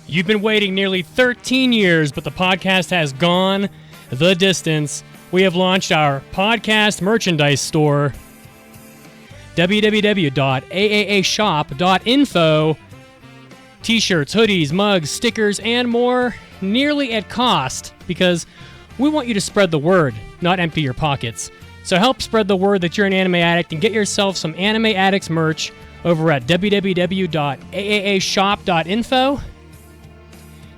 You've been waiting nearly 13 years, but the podcast has gone the distance. We have launched our podcast merchandise store, www.aashop.info. T-shirts, hoodies, mugs, stickers, and more, nearly at cost, because we want you to spread the word, not empty your pockets. So help spread the word that you're an anime addict and get yourself some Anime Addicts merch over at www.aashop.info.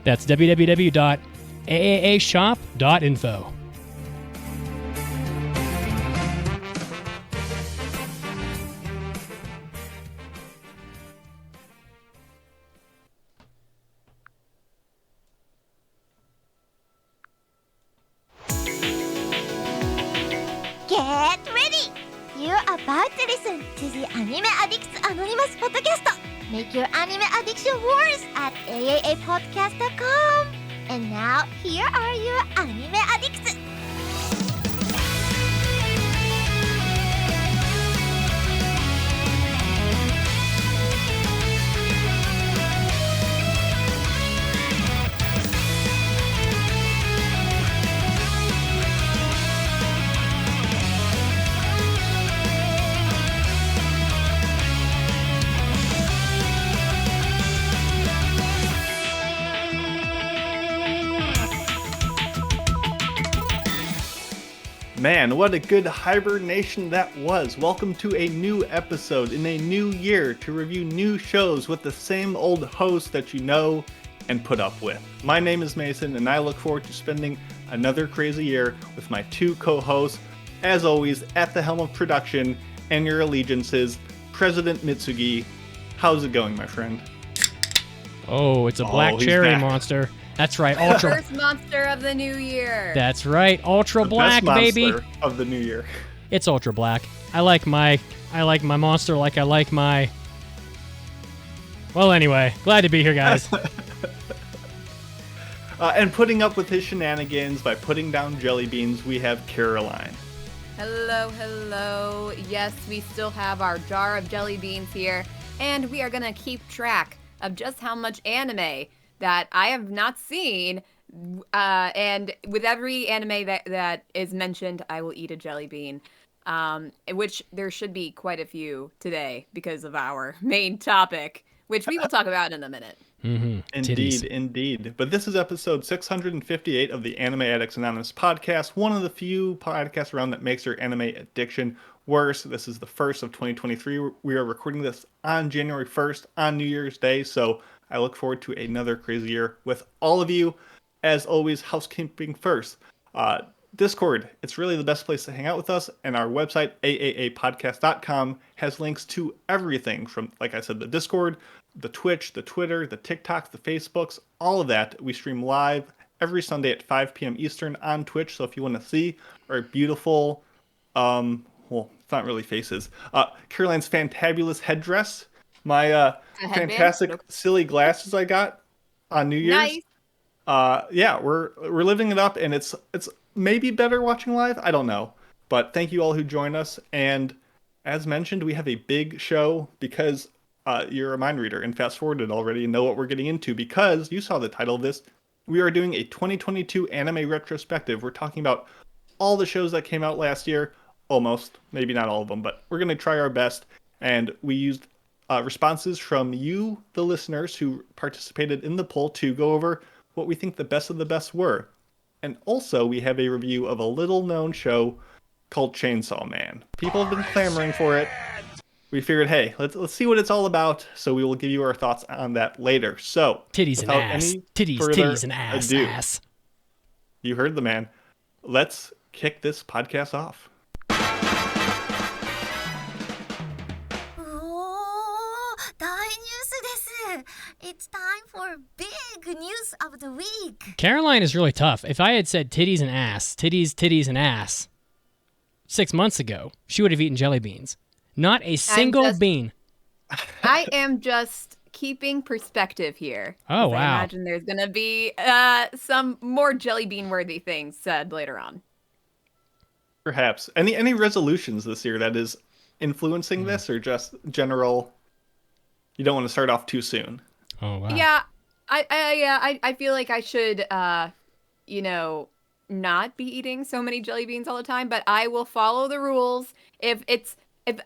That's www.aashop.info. Get ready! You're about to listen to the Anime Addicts Anonymous podcast. Make your anime addiction worse at AAApodcast.com. And now, here are your anime addicts. Man, what a good hibernation that was. Welcome to a new episode in a new year to review new shows with the same old host that you know and put up with. My name is Mason, and I look forward to spending another crazy year with my two co-hosts, as always, at the helm of production and your allegiances, President Mitsugi. How's it going, my friend? Oh, it's a black cherry back. Monster. That's right, ultra. First monster of the new year. That's right, ultra The black, best baby. monster of the new year. It's ultra black. I like my monster like I like my. Well, anyway, glad to be here, guys. And putting up with his shenanigans by putting down jelly beans, we have Caroline. Hello, hello. Yes, we still have our jar of jelly beans here, and we are going to keep track of just how much anime that I have not seen, and with every anime that is mentioned, I will eat a jelly bean, which there should be quite a few today because of our main topic, which we will talk about in a minute. Mm-hmm. Indeed. But this is episode 658 of the Anime Addicts Anonymous podcast, one of the few podcasts around that makes your anime addiction worse. This is the first of 2023. We are recording this on January 1st, on New Year's Day, so I look forward to another crazy year with all of you. As always, housekeeping first. Discord, it's really the best place to hang out with us, and our website, AAApodcast.com, has links to everything from, like I said, the Discord, the Twitch, the Twitter, the TikToks, the Facebooks, all of that. We stream live every Sunday at 5 p.m. Eastern on Twitch, so if you want to see our beautiful, well, it's not really faces, Caroline's fantabulous headdress, my fantastic silly glasses I got on New Year's. Nice. Yeah, we're living it up, and it's maybe better watching live. I don't know, but thank you all who join us. And as mentioned, we have a big show because you're a mind reader and fast forwarded already and know what we're getting into because you saw the title of this. We are doing a 2022 anime retrospective. We're talking about all the shows that came out last year, almost, maybe not all of them, but we're going to try our best. And we used responses from you, the listeners, who participated in the poll to go over what we think the best of the best were. And also, we have a review of a little-known show called Chainsaw Man. People have been clamoring for it. We figured, hey, let's see what it's all about, so we will give you our thoughts on that later. So, titties and ass. Titties and ass. You heard the man. Let's kick this podcast off. It's time for big news of the week. Caroline is really tough. If I had said titties and ass, titties and ass 6 months ago, she would have eaten jelly beans. Not a single bean. I am just keeping perspective here. Oh, 'Cause I wow. imagine there's gonna be some more jelly bean worthy things said later on. Perhaps. Any resolutions this year that is influencing this, or just general? You don't want to start off too soon. Oh, wow. Yeah, I feel like I should not be eating so many jelly beans all the time, but I will follow the rules. If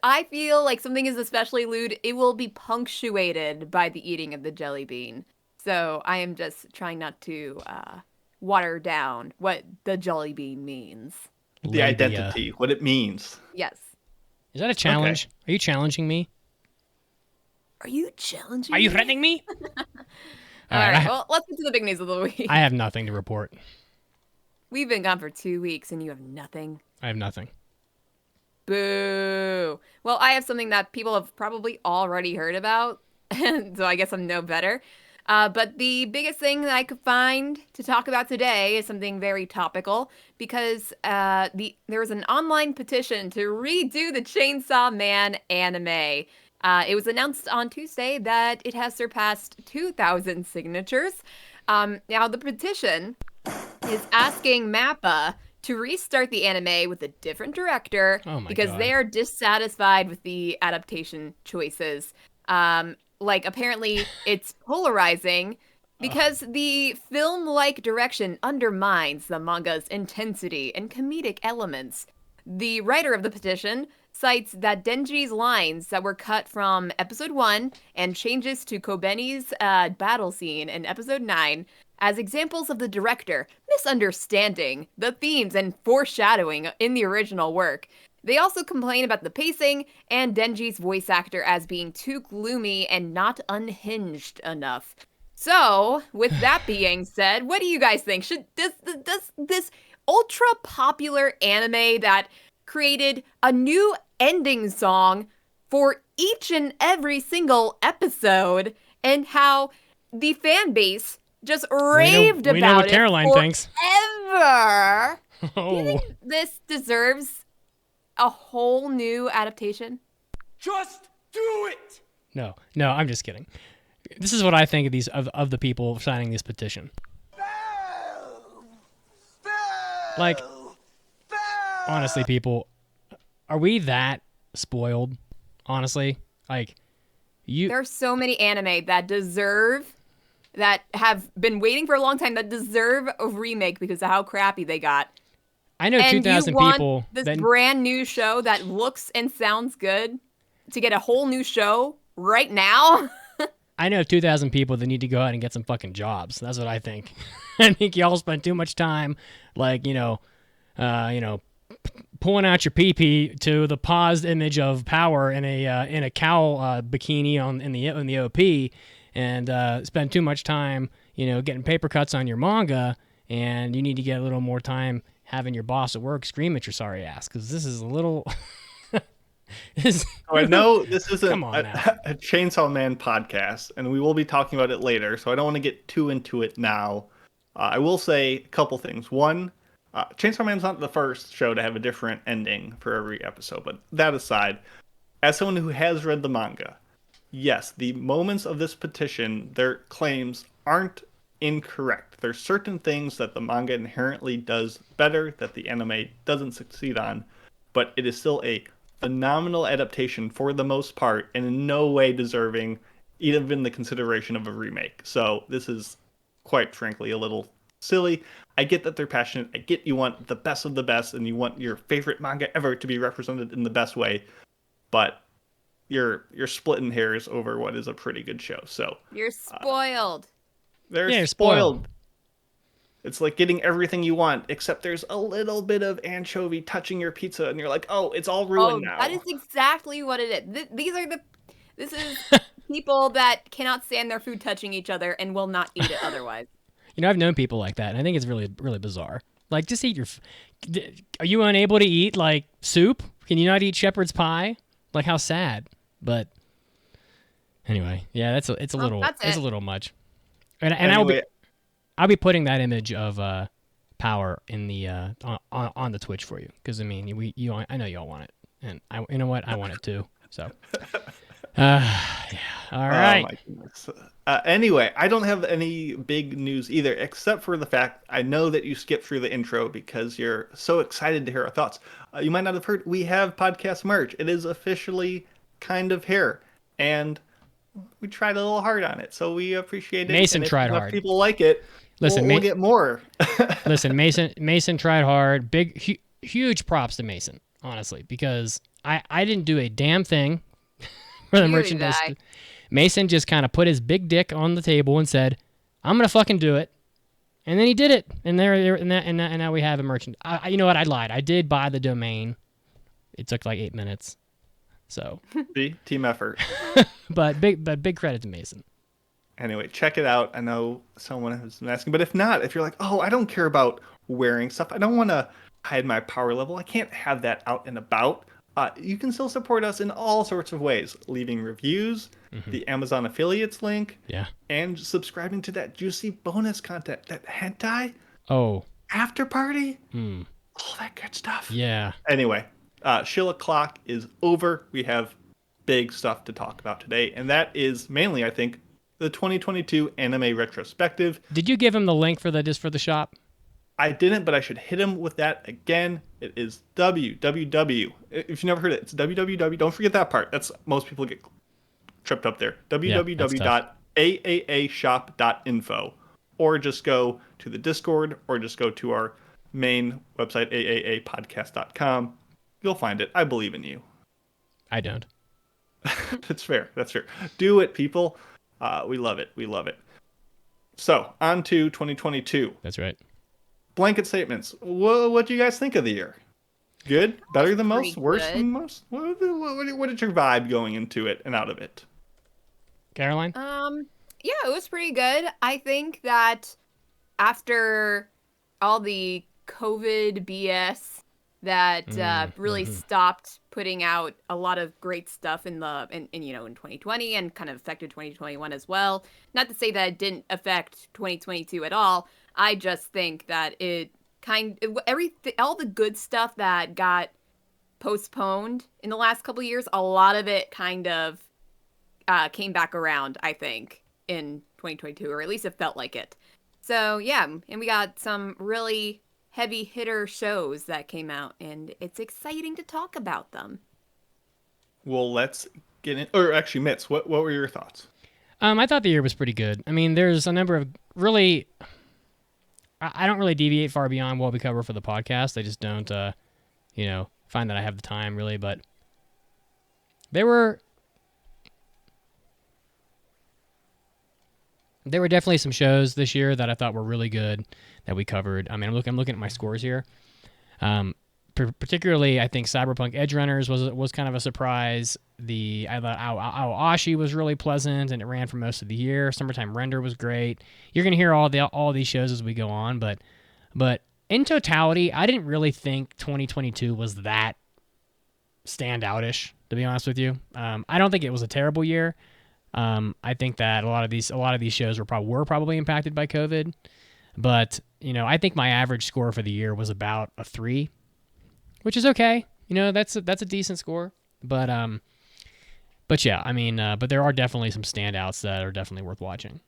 I feel like something is especially lewd, it will be punctuated by the eating of the jelly bean. So I am just trying not to water down what the jelly bean means. The identity, what it means. Yes. Is that a challenge? Are you challenging me? Are you challenging Are you me? threatening me? All right, well, let's get to the big news of the week. I have nothing to report. We've been gone for 2 weeks and you have nothing. I have nothing. Boo. Well, I have something that people have probably already heard about, and so I guess I'm no better. But the biggest thing that I could find to talk about today is something very topical, because there was an online petition to redo the Chainsaw Man anime. It was announced on Tuesday that it has surpassed 2,000 signatures. Now, the petition is asking MAPPA to restart the anime with a different director because God. they are dissatisfied with the adaptation choices. Apparently it's polarizing because the film-like direction undermines the manga's intensity and comedic elements. The writer of the petition cites that Denji's lines that were cut from episode 1 and changes to Kobeni's battle scene in episode 9 as examples of the director misunderstanding the themes and foreshadowing in the original work. They also complain about the pacing and Denji's voice actor as being too gloomy and not unhinged enough. So, with that being said, what do you guys think? Should this ultra popular anime that created a new ending song for each and every single episode, and how the fan base just raved we know about what it Caroline thinks. forever? Do you Oh, think this deserves a whole new adaptation? Just do it! no, I'm just kidding. This is what I think of these of the people signing this petition. Like, honestly, people, are we that spoiled? Honestly, like, There are so many anime that have been waiting for a long time that deserve a remake because of how crappy they got. I know And 2,000 you want people this that brand new show that looks and sounds good to get a whole new show right now? I know 2,000 people that need to go out and get some fucking jobs. That's what I think. I think y'all spend too much time, like, pulling out your pee-pee to the paused image of Power in a cow bikini in the OP, and spend too much time, getting paper cuts on your manga. And you need to get a little more time having your boss at work scream at your sorry ass, because this is a little. I know this isn't Come on now. a Chainsaw Man podcast, and we will be talking about it later, so I don't want to get too into it now. I will say a couple things. One, Chainsaw Man's not the first show to have a different ending for every episode, but that aside, as someone who has read the manga, yes, the moments of this petition, their claims aren't incorrect. There's certain things that the manga inherently does better that the anime doesn't succeed on, but it is still a phenomenal adaptation for the most part, and in no way deserving even the consideration of a remake. So this is, quite frankly, a little silly. I get that they're passionate. I get you want the best of the best, and you want your favorite manga ever to be represented in the best way, but you're splitting hairs over what is a pretty good show. So You're spoiled. they're spoiled. It's like getting everything you want, except there's a little bit of anchovy touching your pizza, and you're like, oh, it's all ruined now. That is exactly what it is. This is people that cannot stand their food touching each other and will not eat it otherwise. I've known people like that, and I think it's really, really bizarre. Like, just eat your. Are you unable to eat like soup? Can you not eat shepherd's pie? Like, how sad. But anyway, yeah, it's a little much. And Anyway, I'll be putting that image of Power in the on the Twitch for you, because I mean I know y'all want it, and you know what, I want it too. So Yeah. All Oh right. my goodness. Anyway, I don't have any big news either, except for the fact I know that you skipped through the intro because you're so excited to hear our thoughts. You might not have heard, we have podcast merch. It is officially kind of here, and we tried a little hard on it, so we appreciate it. Mason and if tried enough hard. people like it, Listen, we'll get more. Listen, Mason tried hard. Huge props to Mason, honestly, because I didn't do a damn thing for the Neither merchandise. did I. Mason just kind of put his big dick on the table and said, "I'm gonna fucking do it," and then he did it. And now we have a merchant. You know what? I lied. I did buy the domain. It took like 8 minutes. So, See? Team effort. but big credit to Mason. Anyway, check it out. I know someone has been asking, but if not, if you're like, oh, I don't care about wearing stuff, I don't want to hide my power level, I can't have that out and about, you can still support us in all sorts of ways. Leaving reviews, the Amazon affiliates link, Yeah. and subscribing to that juicy bonus content, that hentai Oh. after party, all that good stuff. Yeah. Anyway, Shill O'Clock is over. We have big stuff to talk about today, and that is mainly, I think, the 2022 anime retrospective. Did you give him the link for the shop? I didn't, but I should hit him with that again. It is www. If you never heard it, it's www. Don't forget that part. That's most people get tripped up there. www.aashop.info, or just go to the Discord, or just go to our main website, aaapodcast.com. You'll find it. I believe in you. I don't. That's fair. That's fair. Do it, people. We love it. We love it. So, on to 2022. That's right. Blanket statements. What do you guys think of the year? Good? Better than most? Pretty Worse good. than most? What is your vibe going into it and out of it? Caroline? Yeah, it was pretty good. I think that after all the COVID BS that really stopped putting out a lot of great stuff in 2020 and kind of affected 2021 as well. Not to say that it didn't affect 2022 at all. I just think that all the good stuff that got postponed in the last couple of years, a lot of it kind of came back around, I think, in 2022, or at least it felt like it. So yeah, and we got some really heavy hitter shows that came out, and it's exciting to talk about them. Well, let's get in. Or actually, Mitz, what were your thoughts? I thought the year was pretty good. I mean, there's a number of really... I don't really deviate far beyond what we cover for the podcast. I just don't, find that I have the time, really. But there were definitely some shows this year that I thought were really good that we covered. I mean, I'm looking at my scores here. Particularly, I think Cyberpunk Edge Runners was kind of a surprise. I thought Awashi was really pleasant, and it ran for most of the year. Summertime Render was great. You're gonna hear all these shows as we go on, but in totality, I didn't really think 2022 was that standoutish, to be honest with you. I don't think it was a terrible year. I think that a lot of these shows were probably impacted by COVID, but I think my average score for the year was about a 3. Which is okay. That's a decent score. But yeah, I mean, but there are definitely some standouts that are definitely worth watching.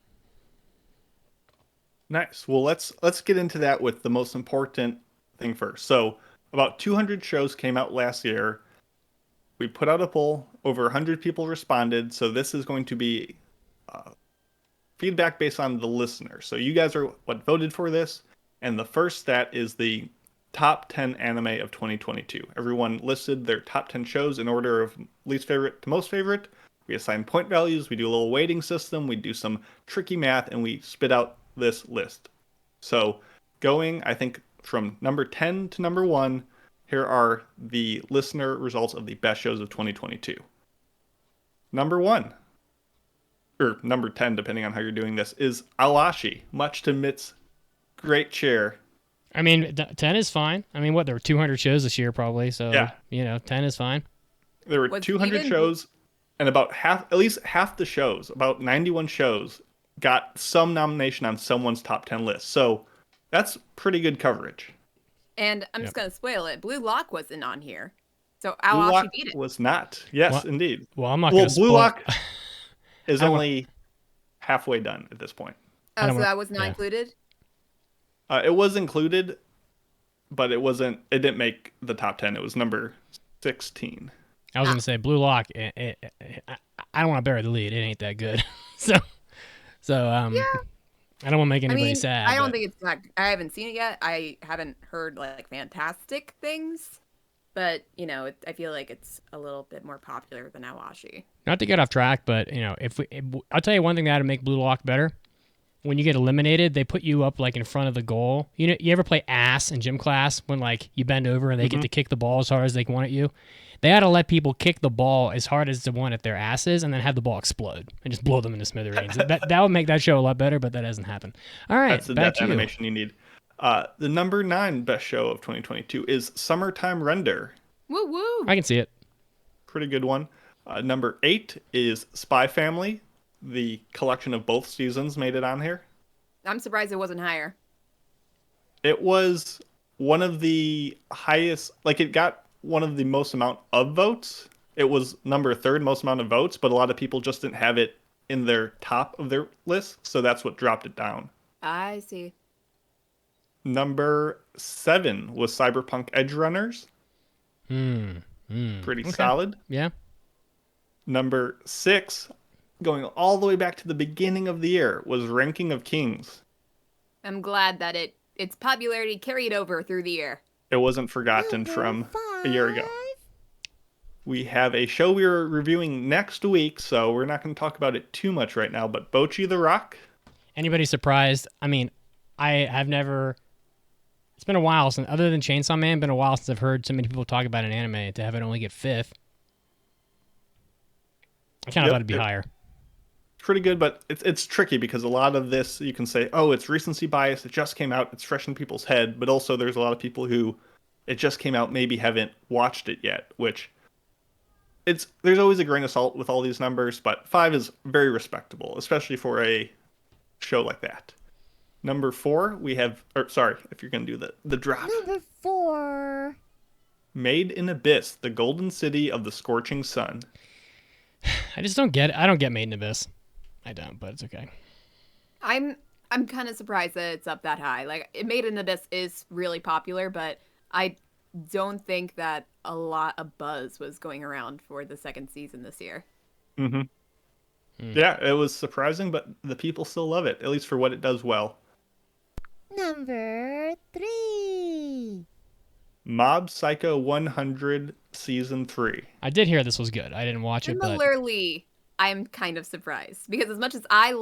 Nice. Well, let's get into that with the most important thing first. So, about 200 shows came out last year. We put out a poll. Over 100 people responded. So this is going to be feedback based on the listener. So you guys are what voted for this. And the first stat is the top 10 anime of 2022. Everyone listed their top 10 shows in order of least favorite to most favorite. We assign point values, we do a little weighting system, we do some tricky math, and we spit out this list. So going, I think, from number 10 to number 1, here are the listener results of the best shows of 2022. Number 1, or number 10, depending on how you're doing this, is Awashi, much to Mitt's great cheer. I mean, 10 is fine. I mean, there were 200 shows this year probably, so, yeah. 10 is fine. There were 200 shows, and at least half the shows, about 91 shows, got some nomination on someone's top 10 list. So that's pretty good coverage. And I'm just going to spoil it. Blue Lock wasn't on here. So Blue Awashi Lock beat it. was not. Yes, Well- indeed. Well, I'm not Well, going to Blue spoil. Lock is I don't- only halfway done at this point. I Oh, don't so wanna- that was not yeah. included? It was included, but it wasn't. It didn't make the top 10. It was number 16. I was going to say Blue Lock. I don't want to bury the lead. It ain't that good. so I don't want to make I anybody mean, sad. I don't but- think it's not. I haven't seen it yet. I haven't heard like fantastic things, but I feel like it's a little bit more popular than Awashi. Not to get off track, but I'll tell you one thing that would make Blue Lock better. When you get eliminated, they put you up like in front of the goal. You ever play ass in gym class when like you bend over and they get to kick the ball as hard as they want at you? They ought to let people kick the ball as hard as they want at their asses and then have the ball explode and just blow them into smithereens. that would make that show a lot better, but that doesn't happen. All right, That's the back to you. animation you need. The number 9 best show of 2022 is Summertime Render. Woo woo! I can see it. Pretty good one. Number 8 is Spy Family. The collection of both seasons made it on here. I'm surprised it wasn't higher. It was one of the highest, like it got one of the most amount of votes. It was number 3rd most amount of votes, but a lot of people just didn't have it in their top of their list, so that's what dropped it down. I see. Number 7 was Cyberpunk Edge Runners. Pretty Okay. solid. Yeah. Number 6, going all the way back to the beginning of the year, was Ranking of Kings. I'm glad that its popularity carried over through the year. It wasn't forgotten from a year ago. We have a show we are reviewing next week, so we're not going to talk about it too much right now, but Bocchi the Rock. Anybody surprised? I mean, I have never. It's been a while since, other than Chainsaw Man, been a while since I've heard so many people talk about an anime to have it only get 5th. I kind of Yep, thought it'd be higher. Pretty good, but it's tricky because a lot of this you can say, oh, it's recency bias. It just came out. It's fresh in people's head. But also there's a lot of people who it just came out, maybe haven't watched it yet, which there's always a grain of salt with all these numbers, but 5 is very respectable, especially for a show like that. Number 4, we have, if you're going to do the drop. Number 4. Made in Abyss, the golden city of the scorching sun. I just don't get it. I don't get Made in Abyss. I don't, but it's okay. I'm kind of surprised that it's up that high. Like, Made in Abyss is really popular, but I don't think that a lot of buzz was going around for the 2nd season this year. Mm-hmm. Yeah, it was surprising, but the people still love it, at least for what it does well. Number 3. Mob Psycho 100 Season 3. I did hear this was good. I didn't watch it, but Similarly, I'm kind of surprised because as much as I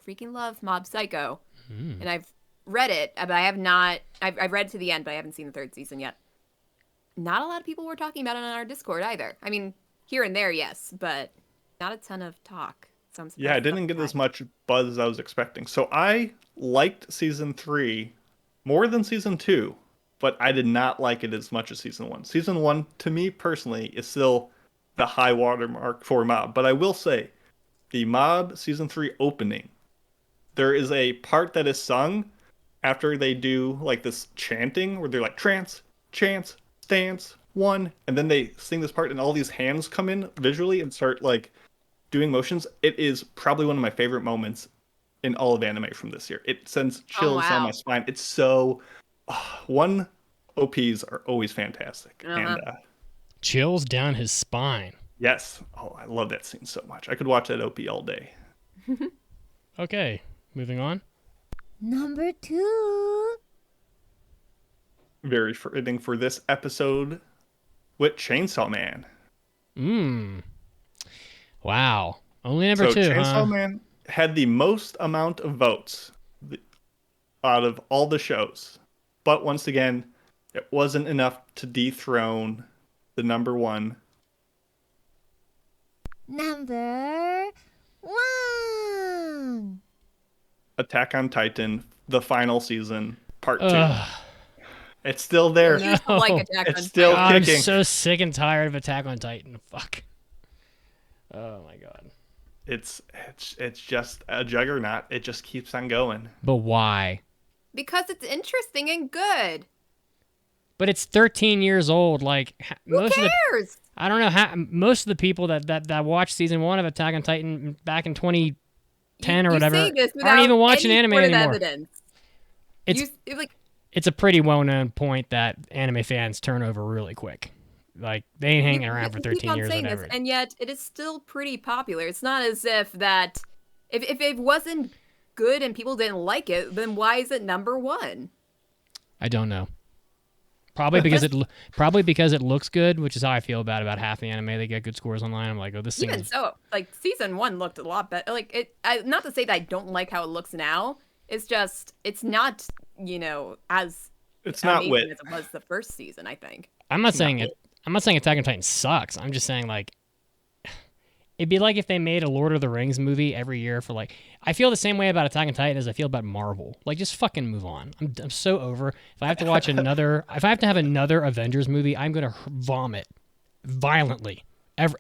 freaking love Mob Psycho, and I've read it, but I have not. I've read to the end, but I haven't seen the 3rd season yet. Not a lot of people were talking about it on our Discord either. I mean, here and there, yes, but not a ton of talk. So I'm surprised Yeah, it it's up didn't get high. as much buzz as I was expecting. So I liked Season 3 more than Season 2, but I did not like it as much as Season 1. Season 1, to me personally, is still the high watermark for Mob. But I will say, the Mob Season 3 opening, there is a part that is sung after they do like this chanting where they're like trance, chance, stance, one, and then they sing this part and all these hands come in visually and start like doing motions. It is probably one of my favorite moments in all of anime from this year. It sends chills down my spine. It's so one OPs are always fantastic. And chills down his spine. yes, I love that scene so much. I could watch that OP all day. Okay, moving on. Number 2. Very fitting for this episode with Chainsaw Man. Wow. Only number 2, Chainsaw huh? Man had the most amount of votes out of all the shows. But once again, it wasn't enough to dethrone the number 1. Number 1. Attack on Titan, the final season, part 2. Ugh. It's still there. I used to like Attack It's on still Titan. I'm kicking. so sick and tired of Attack on Titan. Fuck. Oh my god. It's just a juggernaut. It just keeps on going. But why? Because it's interesting and good. But it's 13 years old. Like Who cares? I don't know how most of the people that watched season 1 of Attack on Titan back in 2010 or whatever say this aren't even watching any anime sort of anymore. Evidence. It's a pretty well-known point that anime fans turn over really quick. Like they ain't hanging around for 13 years. Saying this, and yet it is still pretty popular. It's not as if that if it wasn't good and people didn't like it, then why is it number 1? I don't know. Probably because it looks good, which is how I feel about half the anime. They get good scores online. I'm like, oh, this thing. Even so, like season 1 looked a lot better. Like not to say that I don't like how it looks now. It's just it's not as it's not amazing as it was the first season. I think. I'm not saying Attack on Titan sucks. I'm just saying like it'd be like if they made a Lord of the Rings movie every year for like. I feel the same way about Attack on Titan as I feel about Marvel. Like, just fucking move on. I'm so over. If I have to watch if I have to have another Avengers movie, I'm gonna vomit violently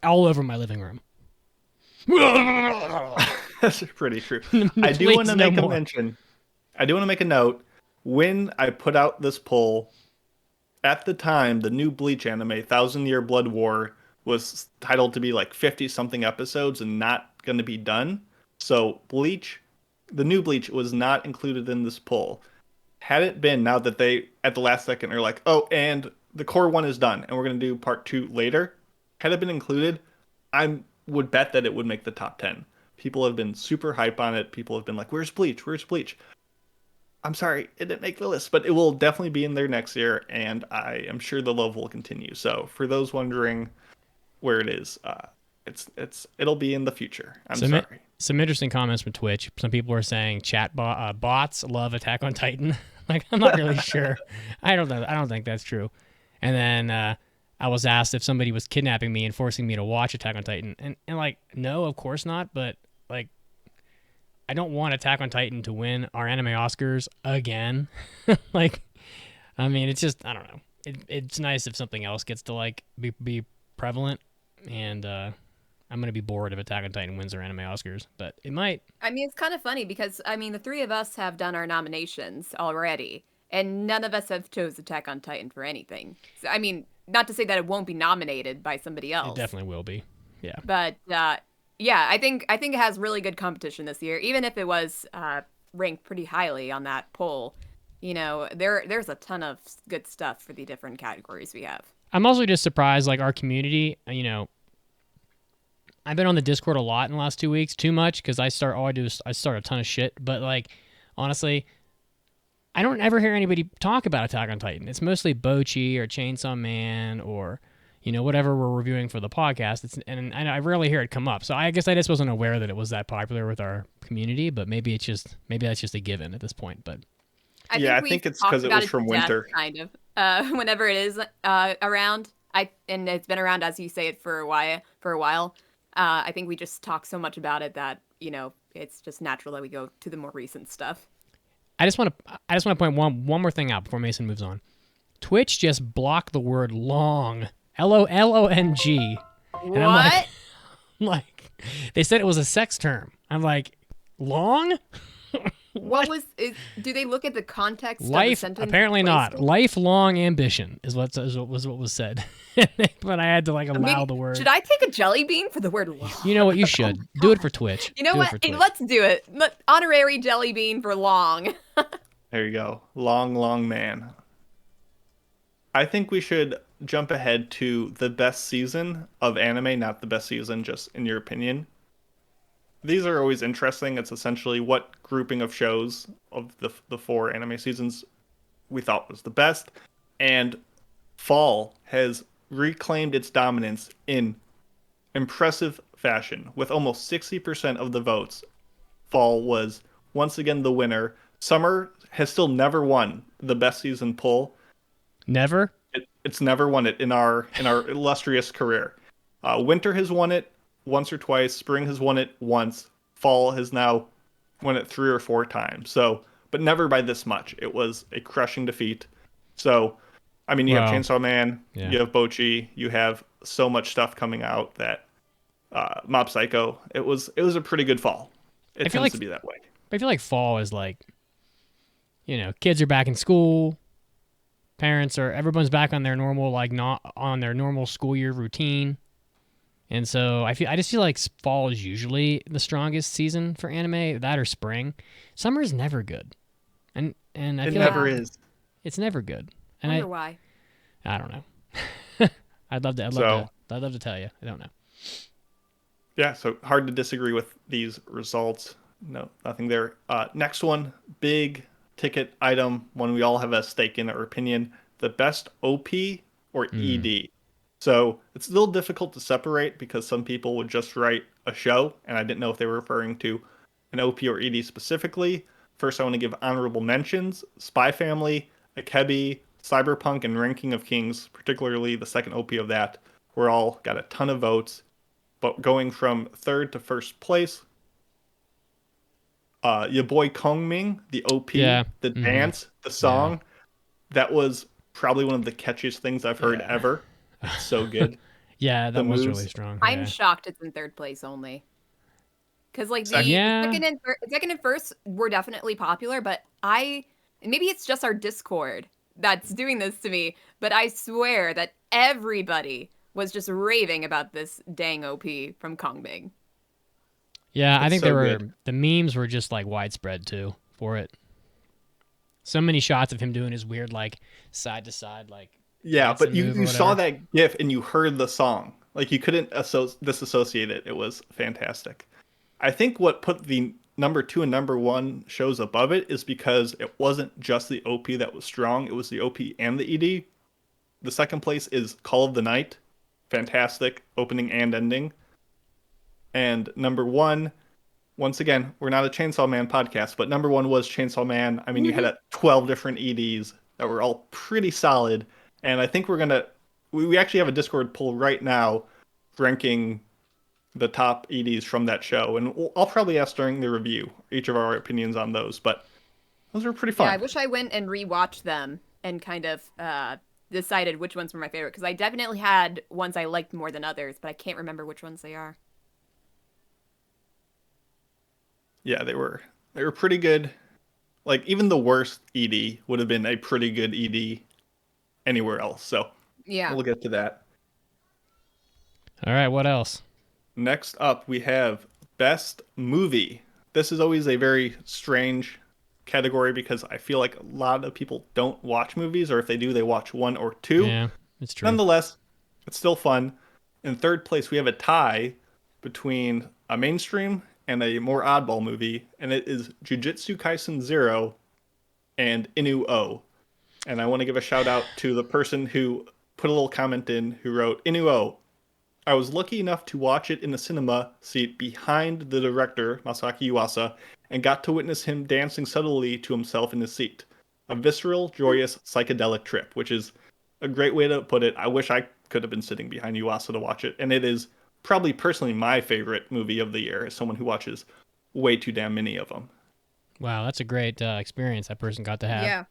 all over my living room. That's pretty true. I do want to make a mention. I do want to make a note. When I put out this poll, at the time, the new Bleach anime, Thousand Year Blood War, was titled to be like 50-something episodes and not going to be done. So Bleach, the new Bleach, was not included in this poll. Had it been now that they, at the last second, are like, oh, and the core 1 is done, and we're going to do part 2 later, had it been included, I would bet that it would make the top 10. People have been super hype on it. People have been like, where's Bleach? Where's Bleach? I'm sorry, it didn't make the list, but it will definitely be in there next year, and I am sure the love will continue. So for those wondering where it is, it'll be in the future. I'm sorry. Some interesting comments from Twitch. Some people are saying bots love Attack on Titan. Like, I'm not really sure. I don't know. I don't think that's true. And then I was asked if somebody was kidnapping me and forcing me to watch Attack on Titan. And like, no, of course not. But like, I don't want Attack on Titan to win our anime Oscars again. Like, I mean, it's just, I don't know. It's nice if something else gets to like be prevalent. And I'm going to be bored if Attack on Titan wins our anime Oscars, but it might. I mean, it's kind of funny because, I mean, the 3 of us have done our nominations already, and none of us have chose Attack on Titan for anything. So, I mean, not to say that it won't be nominated by somebody else. It definitely will be, yeah. But, yeah, I think it has really good competition this year, even if it was ranked pretty highly on that poll. There's a ton of good stuff for the different categories we have. I'm also just surprised, like, our community, I've been on the Discord a lot in the last 2 weeks, too much, because I start a ton of shit. But like, honestly, I don't ever hear anybody talk about Attack on Titan. It's mostly Bochi or Chainsaw Man or whatever we're reviewing for the podcast. And I rarely hear it come up. So I guess I just wasn't aware that it was that popular with our community. But maybe that's just a given at this point. But I think it's because it was from winter, kind of. Whenever it is around, and it's been around as you say it for a while. I think we just talk so much about it that, it's just natural that we go to the more recent stuff. I just want to point one more thing out before Mason moves on. Twitch just blocked the word long, LOLONG. What? I'm like, they said it was a sex term. I'm like, long? What do they look at the context of the sentence? Apparently not. Lifelong ambition is what was said. But I had to allow the word. Should I take a jelly bean for the word long? You know what? You should. Do it for Twitch. You know what? Let's do it. Honorary jelly bean for long. There you go. Long man. I think we should jump ahead to the best season of anime, not the best season, just in your opinion. These are always interesting. It's essentially what grouping of shows of the 4 anime seasons we thought was the best. And Fall has reclaimed its dominance in impressive fashion. With almost 60% of the votes, Fall was once again the winner. Summer has still never won the best season poll. Never? It's never won it in our illustrious career. Winter has won it once or twice. Spring has won it once. Fall has now won it 3 or 4 times. So, but never by this much. It was a crushing defeat. So, I mean, you have Chainsaw Man, you have Bochi, you have so much stuff coming out that Mob Psycho. It was a pretty good fall. It tends to be that way. I feel like fall is like, kids are back in school. everyone's back on their normal, like not on their normal school year routine. And so I just feel like fall is usually the strongest season for anime, that or spring. Summer is never good. And I It feel never like is. it's never good. And Wonder why. I don't know. I'd love to tell you. I don't know. Yeah, so hard to disagree with these results. No, nothing there. Next one, big ticket item, one we all have a stake in our opinion, the best OP or ED. So it's a little difficult to separate because some people would just write a show, and I didn't know if they were referring to an OP or ED specifically. First, I want to give honorable mentions. Spy Family, Akebi, Cyberpunk, and Ranking of Kings, particularly the second OP of that, were all got a ton of votes. But going from third to first place, your boy Kongming, the OP, the dance, the song, that was probably one of the catchiest things I've heard ever. It's so good. Yeah, that The was moves. really strong. I'm yeah. shocked it's in third place only. Because like the Yeah. second and first were definitely popular, but maybe it's just our Discord that's doing this to me, but I swear that everybody was just raving about this dang OP from Kongbing. Yeah, I It's think so there were good. the memes were just like widespread too for it. So many shots of him doing his weird like side to side like Yeah, dance but and you, move or you saw whatever. that GIF and you heard the song. Like you couldn't disassociate it. It was fantastic. I think what put the number 2 and number 1 shows above it is because it wasn't just the OP that was strong, it was the OP and the ED. The second place is Call of the Night. Fantastic opening and ending. And number 1, once again, we're not a Chainsaw Man podcast, but number 1 was Chainsaw Man. I mean, you had 12 different EDs that were all pretty solid. And I think we actually have a Discord poll right now ranking the top EDs from that show. And I'll probably ask during the review each of our opinions on those, but those were pretty fun. Yeah, I wish I went and rewatched them and kind of decided which ones were my favorite, because I definitely had ones I liked more than others, but I can't remember which ones they are. Yeah, they were pretty good. Like even the worst ED would have been a pretty good ED anywhere else. So Yeah. we'll get to that. All right, what else? Next up, we have Best Movie. This is always a very strange category because I feel like a lot of people don't watch movies, or if they do, they watch one or two. Yeah, it's true. Nonetheless, it's still fun. In third place, we have a tie between a mainstream and a more oddball movie, and it is Jujutsu Kaisen 0 and Inu O. And I want to give a shout out to the person who put a little comment in who wrote, Inu O, I was lucky enough to watch it in the cinema seat behind the director, Masaki Yuasa, and got to witness him dancing subtly to himself in his seat. A visceral, joyous, psychedelic trip, which is a great way to put it. I wish I could have been sitting behind Yuasa to watch it, and it is probably personally my favorite movie of the year as someone who watches way too damn many of them. Wow, that's a great experience that person got to have. Yeah.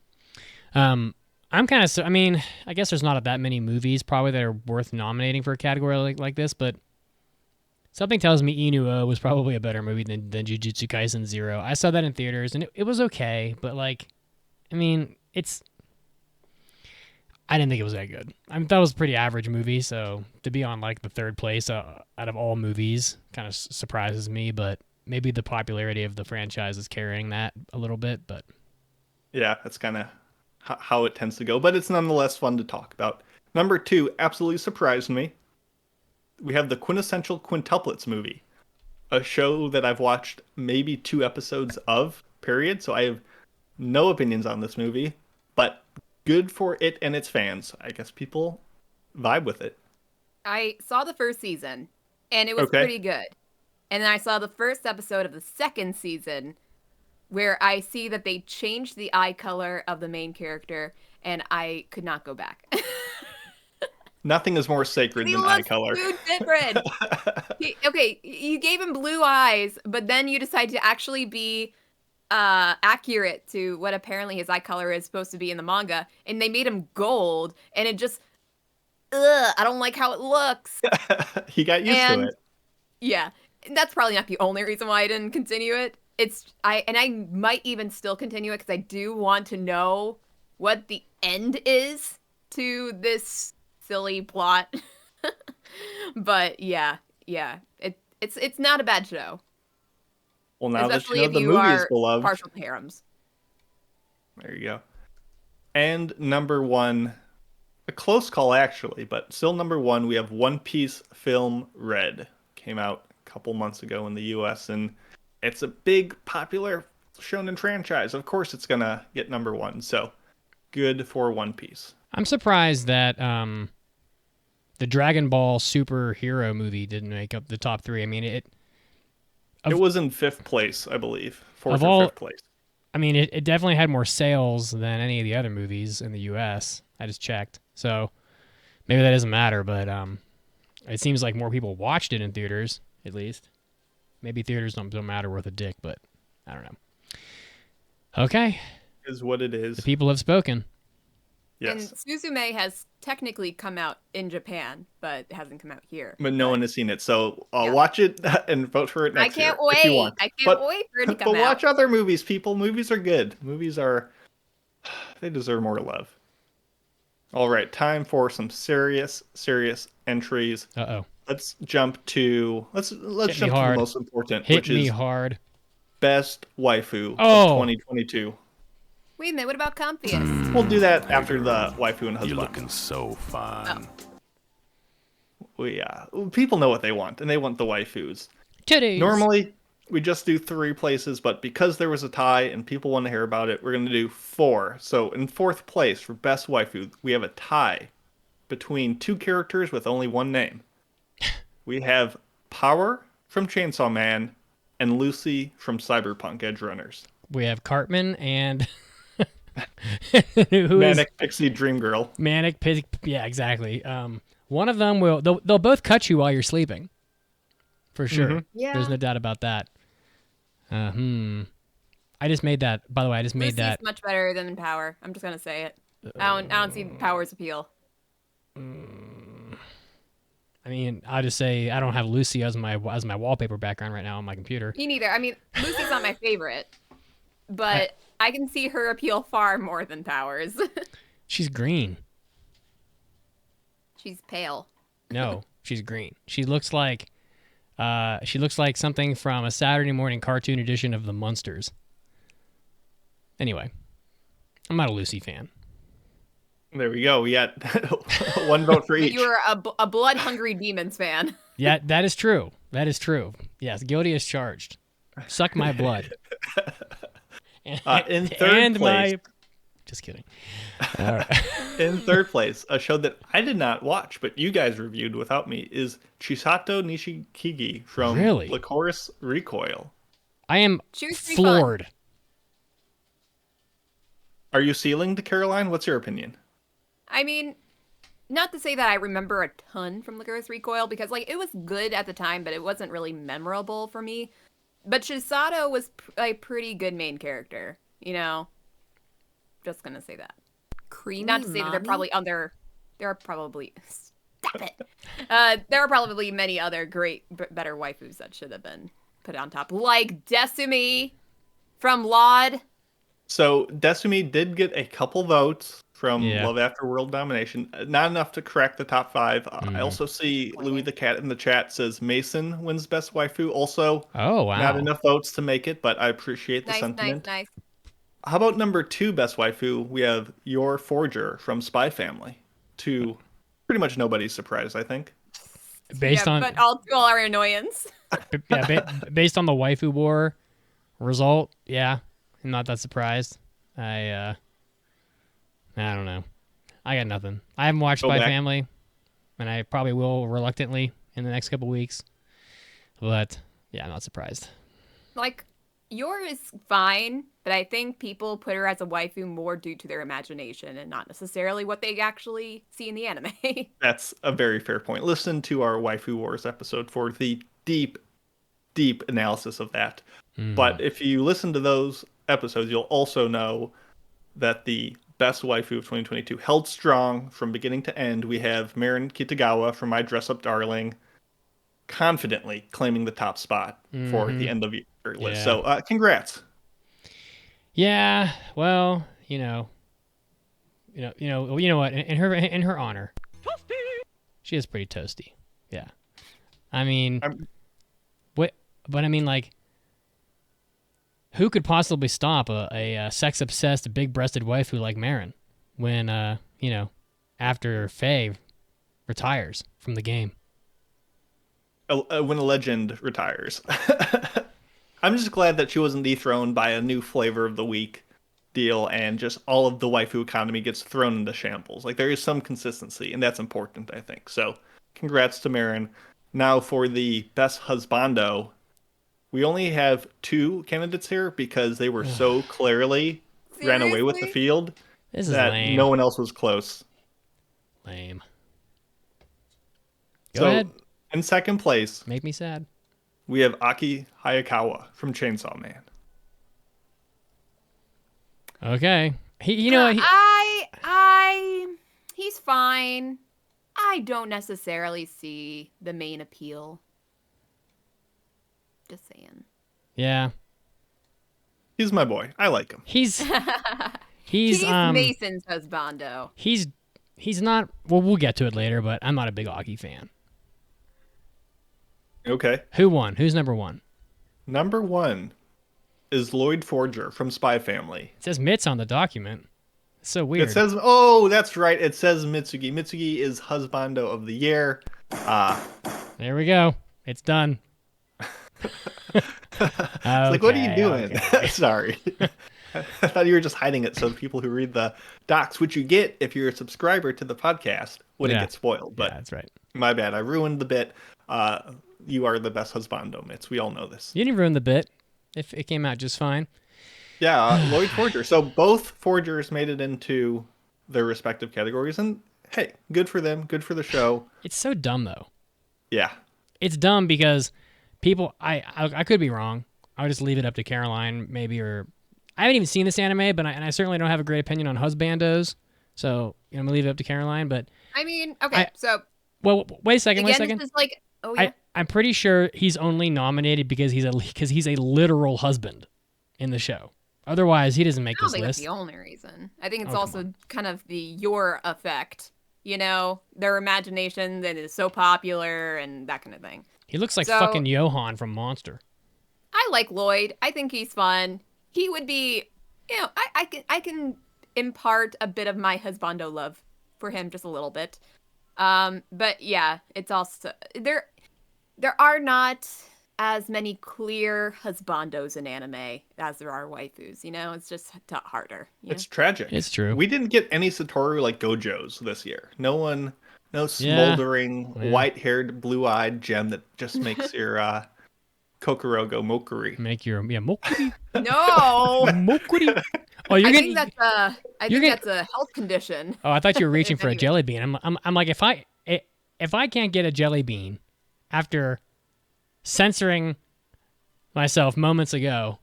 I'm kind of, I mean, I guess there's not that many movies probably that are worth nominating for a category like this, but something tells me Inu was probably a better movie than Jujutsu Kaisen 0. I saw that in theaters, and it was okay, but like, I mean, I didn't think it was that good. I mean, that was a pretty average movie, so to be on like the third place out of all movies kind of surprises me, but maybe the popularity of the franchise is carrying that a little bit, but... Yeah, that's kind of how it tends to go, but it's nonetheless fun to talk about. Number 2 absolutely surprised me. We have the Quintessential Quintuplets movie, a show that I've watched maybe 2 episodes of, period, so I have no opinions on this movie, but good for it and its fans. I guess people vibe with it. I saw the first season, and it was Okay. pretty good. And then I saw the first episode of the second season, where I see that they changed the eye color of the main character, and I could not go back. Nothing is more sacred He than eye looks color. too different. Okay, you gave him blue eyes, but then you decide to actually be accurate to what apparently his eye color is supposed to be in the manga, and they made him gold, and it just, I don't like how it looks. He got used to it. Yeah, that's probably not the only reason why I didn't continue it. I might even still continue it because I do want to know what the end is to this silly plot. But yeah, it's not a bad show. Well, now that Especially you know if the you movie is are beloved. partial to harems. There you go. And number one, a close call actually, but still number one, we have One Piece film Red. Came out a couple months ago in the US, and it's a big, popular shonen franchise. Of course it's going to get number one, so good for One Piece. I'm surprised that the Dragon Ball superhero movie didn't make up the top 3. I mean, It was in 5th place, I believe. 4th or 5th place. I mean, it definitely had more sales than any of the other movies in the U.S. I just checked. So maybe that doesn't matter, but it seems like more people watched it in theaters, at least. Maybe theaters don't matter worth a dick, but I don't know. Okay. Is what it is. The people have spoken. Yes. And Suzume has technically come out in Japan, but it hasn't come out here. But no one has seen it, so watch it and vote for it next year. I can't wait. If you want. I can't wait for it to come but out. watch other movies, people. Movies are good. Movies are... They deserve more love. All right, time for some serious entries. Uh-oh. Let's jump to... Let's jump to the most important, Hit which me is hard. Best Waifu of 2022. Wait a minute, what about Comfiest? We'll do that after the waifu and husband. You're looking so fine. People know what they want, and they want the waifus. Titties. Normally, we just do 3 places, but because there was a tie and people want to hear about it, we're going to do 4. So in 4th place for Best Waifu, we have a tie between 2 characters with only one name. We have Power from Chainsaw Man and Lucy from Cyberpunk Edge Runners. We have Cartman and... Manic Pixie Dream Girl. Manic Pixie... Yeah, exactly. One of them will... They'll both cut you while you're sleeping. For sure. Mm-hmm. Yeah. There's no doubt about that. I just made that. By the way, I just made Lucy's that. much better than Power. I'm just gonna say it. I don't see Power's appeal. I mean, I'll just say I don't have Lucy as my wallpaper background right now on my computer. Me neither. I mean, Lucy's not my favorite, but I can see her appeal far more than Power's. She's green. She's pale. No, she's green. She looks like something from a Saturday morning cartoon edition of the Munsters. Anyway, I'm not a Lucy fan. There we go. We got 1 vote for each. You were a blood-hungry Demons fan. Yeah, that is true. That is true. Yes, guilty as charged. Suck my blood. In 3rd place. Just kidding. All right. In 3rd place, a show that I did not watch, but you guys reviewed without me, is Chisato Nishikigi from Lycoris Recoil. I am floored. Are you sealing to Caroline? What's your opinion? I mean, not to say that I remember a ton from Lycoris Recoil, because it was good at the time, but it wasn't really memorable for me. But Chisato was a pretty good main character, you know? Just gonna say that. Creamy Not to say that there are probably stop it. There are probably many other great better waifus that should have been put on top, like Desumi from Laud. So Desumi did get a couple votes from Love After World Domination, not enough to crack the top 5. I also see Louis the Cat in the chat says Mason wins Best Waifu. Also, not enough votes to make it, but I appreciate the sentiment. Nice. How about number 2 Best Waifu? We have Your Forger from Spy Family. To pretty much nobody's surprise, I think. But all to our annoyance. Based on the waifu war result, I'm not that surprised. I don't know. I got nothing. I haven't watched Spy Family, and I probably will reluctantly in the next couple weeks. But I'm not surprised. Yor is fine, but I think people put her as a waifu more due to their imagination and not necessarily what they actually see in the anime. That's a very fair point. Listen to our Waifu Wars episode for the deep analysis of that. But if you listen to those episodes, you'll also know that the Best Waifu of 2022 held strong from beginning to end. We have Marin Kitagawa from My Dress Up Darling confidently claiming the top spot for the end of year list. So congrats. Yeah, well, You know what? In her honor, she is pretty toasty. Yeah. I mean, what? But I mean, like, who could possibly stop a sex-obsessed, big-breasted waifu like Marin when after Faye retires from the game? When a legend retires. I'm just glad that she wasn't dethroned by a new flavor of the week deal and just all of the waifu economy gets thrown into shambles. Like, there is some consistency, and that's important, I think. So, congrats to Marin. Now, for the best husbando, we only have 2 candidates here because they were so clearly ran away with the field This is that lame. no one else was close. Lame. Go So, ahead. in second place, Make me sad. we have Aki Hayakawa from Chainsaw Man. Okay. He's fine. I don't necessarily see the main appeal. Just saying. Yeah. He's my boy. I like him. He's Mason's husbando. He's not. Well, we'll get to it later, but I'm not a big Aki fan. Okay. Who won? Who's number 1? Number 1 is Lloyd Forger from Spy Family. It says Mitz on the document. It's so weird. It says, oh, that's right. It says Mitsugi. Mitsugi is husbando of the year. There we go. It's done. Like, what are you doing? Okay. Sorry. I thought you were just hiding it so the people who read the docs, which you get if you're a subscriber to the podcast, wouldn't get spoiled. But yeah, that's right. My bad. I ruined the bit. You are the best husbando, Mitz. We all know this. You didn't ruin the bit. If it came out just fine. Yeah, Lloyd Forger. So both Forgers made it into their respective categories. And hey, good for them. Good for the show. It's so dumb, though. Yeah. It's dumb because people, I could be wrong. I would just leave it up to Caroline, maybe, or I haven't even seen this anime, but I certainly don't have a great opinion on husbandos. So I'm gonna leave it up to Caroline. But I mean, okay, so well, wait a second. again, Wait a second. this is like, oh yeah. I'm pretty sure he's only nominated because he's a literal husband in the show. Otherwise, he doesn't make I don't this think list. that's the only reason. I think it's Oh, come also on. kind of the your effect. You know, their imagination that is so popular and that kind of thing. He looks like So- fucking Johan from Monster. I like Lloyd. I think he's fun. He would be, I can impart a bit of my husbando love for him, just a little bit. But yeah, it's also there are not as many clear husbandos in anime as there are waifus. You know, it's just harder. You know? It's tragic. It's true. We didn't get any Satoru like Gojos this year. No smoldering, white-haired, blue-eyed gem that just makes your Kokoro go Mokuri. Make your Mokuri. No, Mokuri. Oh, you're I getting. think that's a health condition. Oh, I thought you were reaching for a Anyway. jelly bean. I'm like, if I can't get a jelly bean after censoring myself moments ago,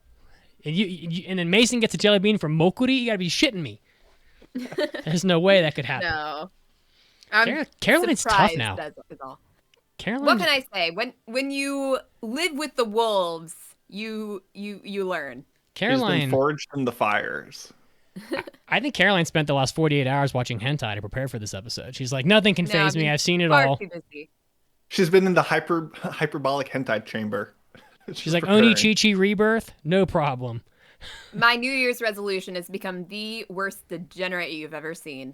and then Mason gets a jelly bean from Mokuri, you gotta be shitting me. There's no way that could happen. No, I'm Caroline's tough surprised now. as all. Caroline, What can I say? When you live with the wolves, you learn. He's been Caroline, forged in the fires. I think Caroline spent the last 48 hours watching hentai to prepare for this episode. She's like, nothing can No, phase I mean, me. I've seen it Far all. too busy. She's been in the hyperbolic hentai chamber. She's like, preparing. Oni Chi Rebirth, no problem. My New Year's resolution is become the worst degenerate you've ever seen.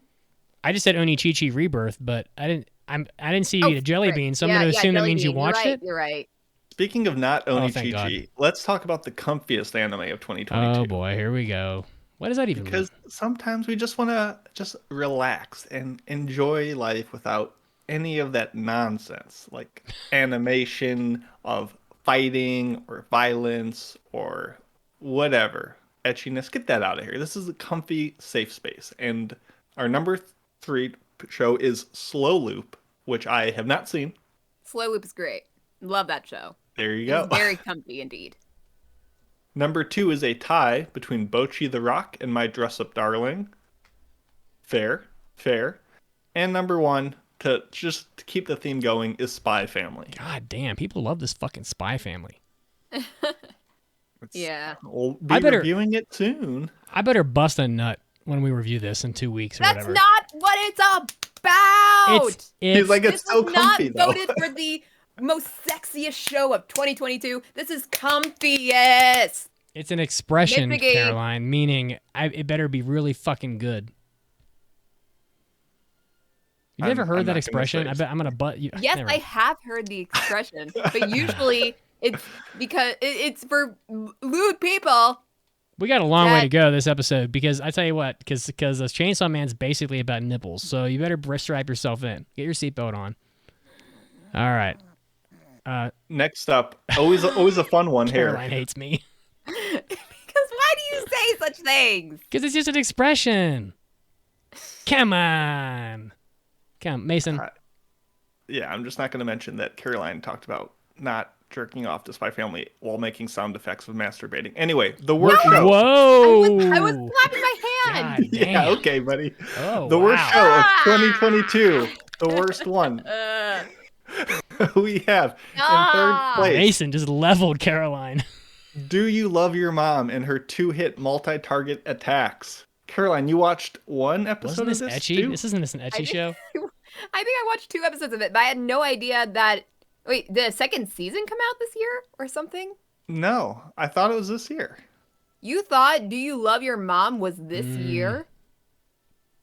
I just said Oni Chi Rebirth, but I didn't see you eat a jelly frick. bean, so I'm going to assume that Jelly means you Bean. watched You're right, it. You're right. Speaking of not Oni thank God. Chi, let's talk about the comfiest anime of 2022. Oh boy, here we go. What does that even mean? Because sometimes we just want to just relax and enjoy life without any of that nonsense, like animation of fighting or violence or whatever etchiness. Get that out of here. This is a comfy, safe space. And our number 3 show is Slow Loop, which I have not seen. Slow Loop is great. Love that show. There you go. It's very comfy indeed. Number 2 is a tie between Bocchi the Rock and My Dress Up Darling. Fair. And number 1, to keep the theme going, is Spy Family. God damn, people love this fucking Spy Family. Yeah. We'll be I better- reviewing it soon. I better bust a nut when we review this in 2 weeks or That's whatever. not what it's about. It's He's like, it's This so was comfy, not though. voted for the most sexiest show of 2022. This is comfiest. it's an expression, Mitigate. Caroline, meaning it better be really fucking good. You ever I'm heard not that gonna expression? say I bet I'm gonna butt you. Yes, Never. I have heard the expression, but usually it's because it's for lewd people. We got a long way that- to go this episode because I tell you what, because Chainsaw Man's basically about nipples, so you better strap yourself in. Get your seatbelt on. All right. Next up, always a fun one here. Caroline hates me Because why do you say such things? because it's just an expression. Come on, Mason. Yeah, I'm just not going to mention that Caroline talked about not jerking off to Spy Family while making sound effects of masturbating. Anyway, the worst show. Whoa! I was clapping my hand. God damn. Yeah, okay, buddy. Oh, The worst wow. show of 2022. The worst one. We have in third place. Mason just leveled Caroline. Do You Love Your Mom and her 2-hit multi-target attacks? Caroline, you watched one episode Wasn't this of this etchy? too? This isn't this an etchy show? I think I watched 2 episodes of it, but I had no idea that. Wait, the second season come out this year or something? No, I thought it was this year. You thought Do You Love Your Mom was this year?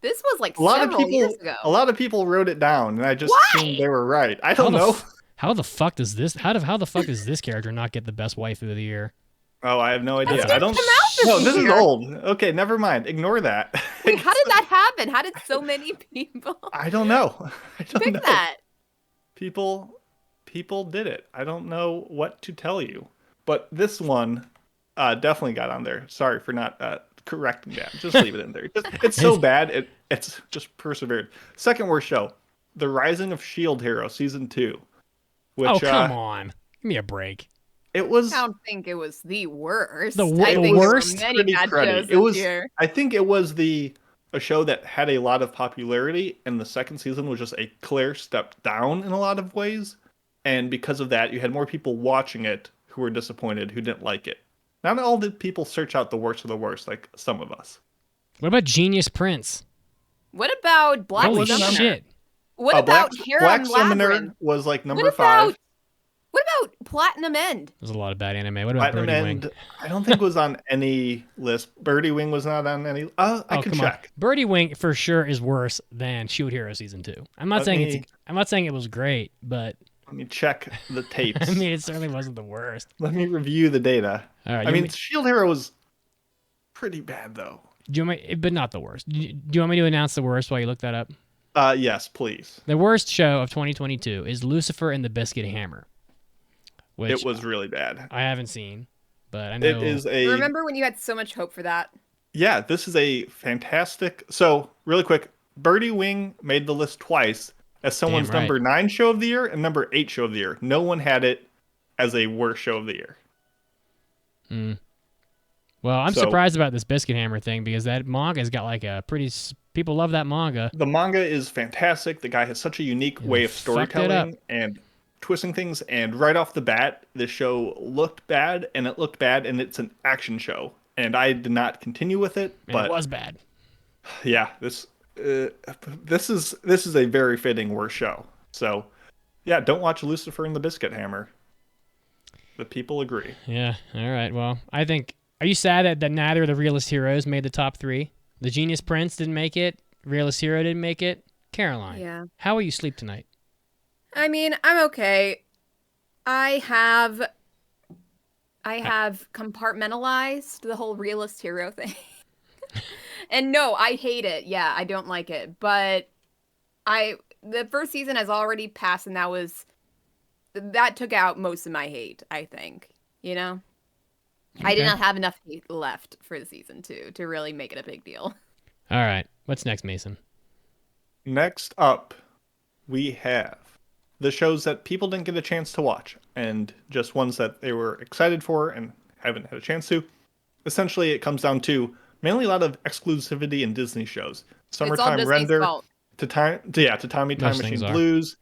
This was like several years ago. A lot of people wrote it down, and I just Why? assumed they were right. I don't know. How the fuck does this? How the fuck does this character not get the best waifu of the year? Oh, I have no idea. didn't I don't. come out this No, this is year. old. Okay, never mind. Ignore that. Wait, how did that happen? How did so many people I don't know. I don't pick know. that? People did it. I don't know what to tell you. But this one definitely got on there. Sorry for not correcting that. Just leave it in there. It's so bad. It's just persevered. Second worst show, The Rising of Shield Hero season 2. Which, Oh come on, give me a break. It was I don't think it was the worst. The I think worst? there were many pretty bad cruddy. shows It this was. year. I think it was a show that had a lot of popularity, and the second season was just a clear step down in a lot of ways. And because of that, you had more people watching it who were disappointed, who didn't like it. Not all did people search out the worst of the worst, like some of us. What about Genius Prince? What about Black Holy Summoner? shit! What about Black Harem Summoner Labyrinth? was like number What 5. about Platinum End? There's a lot of bad anime. What about Platinum Birdie End, Wing? I don't think was on any list. Birdie Wing was not on any. I can come check. on. Birdie Wing for sure is worse than Shield Hero season 2. I'm not saying it was great, but Let me check the tapes. I mean it certainly wasn't the worst. Let me review the data. All right, I mean, Shield Hero was pretty bad though. do you want me, but not the worst. Do you want me to announce the worst while you look that up? Yes, please. The worst show of 2022 is Lucifer and the Biscuit Hammer, which It was really bad. I haven't seen, but I know It is a Remember when you had so much hope for that? Yeah, this is a fantastic. So, really quick, Birdie Wing made the list twice as someone's Damn right. number 9 show of the year and number 8 show of the year. No one had it as a worst show of the year. Well, I'm So- surprised about this Biscuit Hammer thing because that manga's got like a pretty. People love that manga. The manga is fantastic. The guy has such a unique way of fucked it up. storytelling and twisting things. And right off the bat, the show looked bad, and it looked bad, and it's an action show. And I did not continue with it, And but it was bad. yeah, this is a very fitting worst show. So, yeah, don't watch Lucifer and the Biscuit Hammer. The people agree. Yeah. All right. Well, I think. Are you sad that neither of the Realist Heroes made the top 3? The Genius Prince didn't make it. Realist Hero didn't make it. Caroline. Yeah. How will you sleep tonight? I mean, I'm okay. I have compartmentalized the whole realist hero thing. And no, I hate it. Yeah, I don't like it. But the first season has already passed, and that took out most of my hate, I think. You know? I did Okay. not have enough hate left for the season 2 to really make it a big deal. All right. What's next, Mason? Next up, we have the shows that people didn't get a chance to watch, and just ones that they were excited for and haven't had a chance to. Essentially, it comes down to mainly a lot of exclusivity in Disney shows. It's all Summertime Disney's Render, fault. to Tommy Time Most Machine things are. Blues,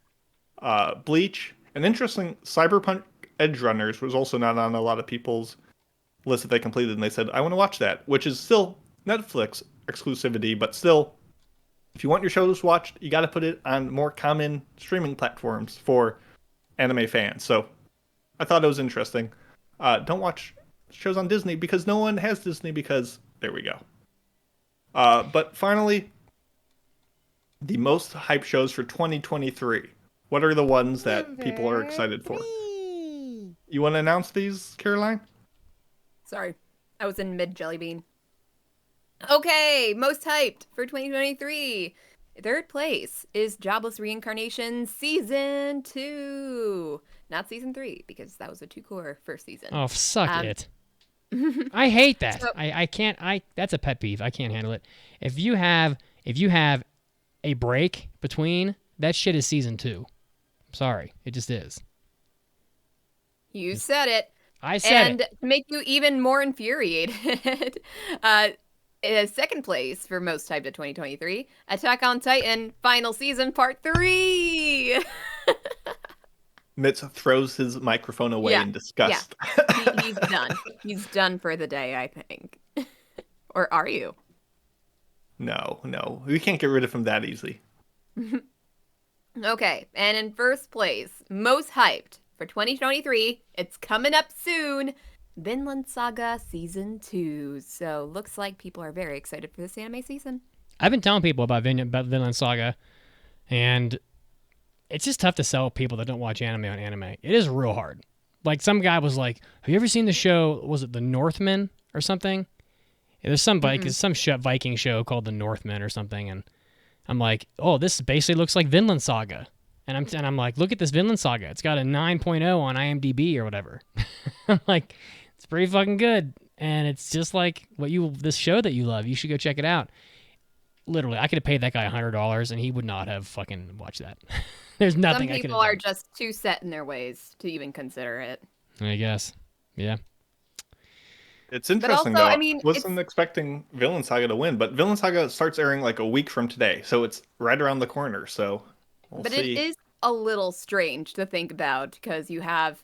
Bleach, and interesting Cyberpunk Edge Runners was also not on a lot of people's list that they completed, and they said, I want to watch that, which is still Netflix exclusivity, but still, if you want your shows watched, you got to put it on more common streaming platforms for anime fans. So I thought it was interesting. Don't watch shows on Disney because no one has Disney because there we go. But finally, the most hype shows for 2023. What are the ones that people are excited for? You want to announce these, Caroline? Sorry, I was in mid jelly bean. Okay, most hyped for 2023. Third place is Jobless Reincarnation Season 2. Not Season 3, because that was a 2-core first season. Oh, suck it. I hate that. So- I can't. That's a pet peeve. I can't handle it. If you have a break between, that shit is season 2. I'm sorry, it just is. You said it. I said And it. to make you even more infuriated, second place for most hyped of 2023, Attack on Titan Final Season Part 3. Mitz throws his microphone away Yeah, in disgust. He's done. He's done for the day, I think. Or are you? No. We can't get rid of him that easy. Okay, and in first place, most hyped for 2023, it's coming up soon, Vinland Saga Season 2. So looks like people are very excited for this anime season. I've been telling people about Vinland Saga, and it's just tough to sell people that don't watch anime on anime. It is real hard. Like, some guy was like, have you ever seen the show, was it The Northmen or something? There's some Viking show called The Northmen or something, and I'm like, oh, this basically looks like Vinland Saga. And I'm like, look at this Vinland Saga. It's got a 9.0 on IMDb or whatever. I'm like, it's pretty fucking good. And it's just like this show that you love. You should go check it out. Literally, I could have paid that guy $100 and he would not have fucking watched that. There's nothing I could have Some people are done. just too set in their ways to even consider it. I guess. Yeah. It's interesting, also, though. I mean, Wasn't expecting Vinland Saga to win, but Vinland Saga starts airing like a week from today, so it's right around the corner. So we'll But see. it is a little strange to think about because you have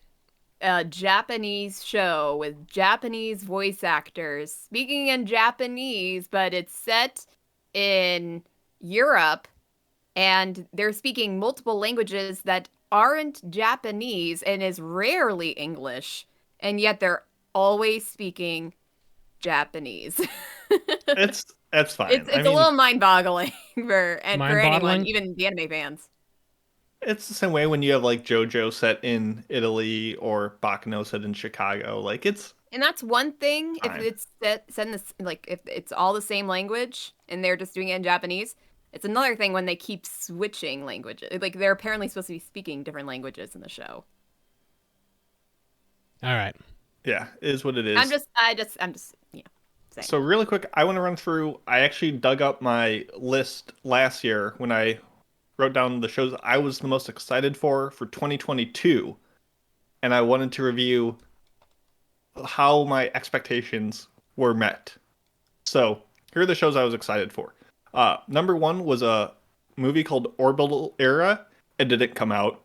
a Japanese show with Japanese voice actors speaking in Japanese, but it's set in Europe and they're speaking multiple languages that aren't Japanese and is rarely English, and yet they're always speaking Japanese. That's fine. It's a little mind-boggling for anyone, Mind-boggling? even the anime fans. It's the same way when you have like JoJo set in Italy or Baccano set in Chicago. Like it's And that's one thing if Fine. it's set in this, like if it's all the same language and they're just doing it in Japanese. It's another thing when they keep switching languages. Like they're apparently supposed to be speaking different languages in the show. All right. yeah, it is what it is. I'm just saying. So really quick, I want to run through. I actually dug up my list last year when I wrote down the shows I was the most excited for 2022, and I wanted to review how my expectations were met. So here are the shows I was excited for. Number one was a movie called Orbital Era. It didn't come out.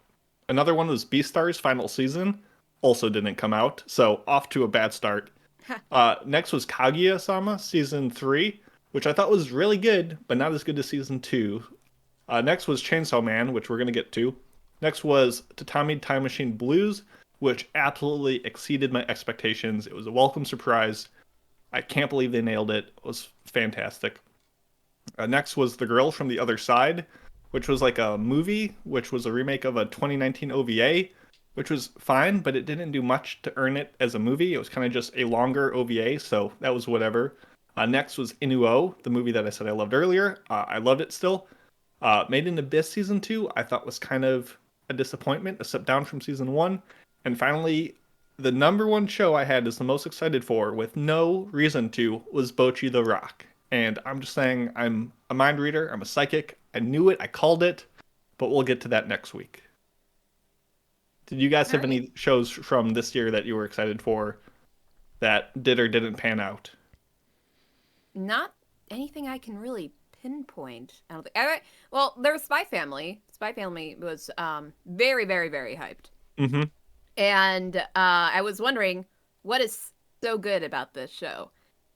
Another one was Beastars Final Season. Also didn't come out. So off to a bad start. Next was Kaguya-sama Season 3, which I thought was really good, but not as good as Season 2. Next was Chainsaw Man, which we're going to get to. Next was Tatami Time Machine Blues, which absolutely exceeded my expectations. It was a welcome surprise. I can't believe they nailed it. It was fantastic. Next was The Girl from the Other Side, which was like a movie, which was a remake of a 2019 OVA, which was fine, but it didn't do much to earn it as a movie. It was kind of just a longer OVA, so that was whatever. Next was Inuo, the movie that I said I loved earlier. I loved it still. Made in Abyss Season 2, I thought was kind of a disappointment, a step down from Season 1. And finally, the number one show I had is the most excited for, with no reason to, was Bocchi the Rock. And I'm just saying, I'm a mind reader, I'm a psychic, I knew it, I called it, but we'll get to that next week. Did you guys have any shows from this year that you were excited for that did or didn't pan out? Not anything I can really pinpoint. I don't think. Well, there was Spy Family. Spy Family was very, very, very hyped. Mm-hmm. And I was wondering what is so good about this show.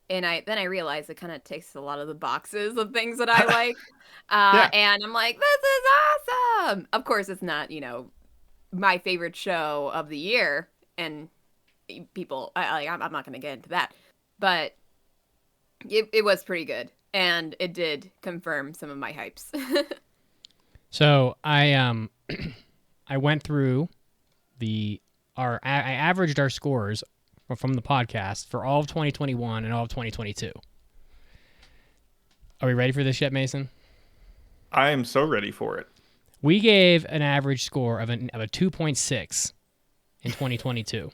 and I realized it kind of takes a lot of the boxes of things that I like. Yeah. And I'm like, this is awesome. Of course, it's not, my favorite show of the year, and people, I'm not going to get into that, but it was pretty good, and it did confirm some of my hypes. So I I went through I averaged our scores from the podcast for all of 2021 and all of 2022. Are we ready for this yet, Mason? I am so ready for it. We gave an average score of a 2.6 in 2022,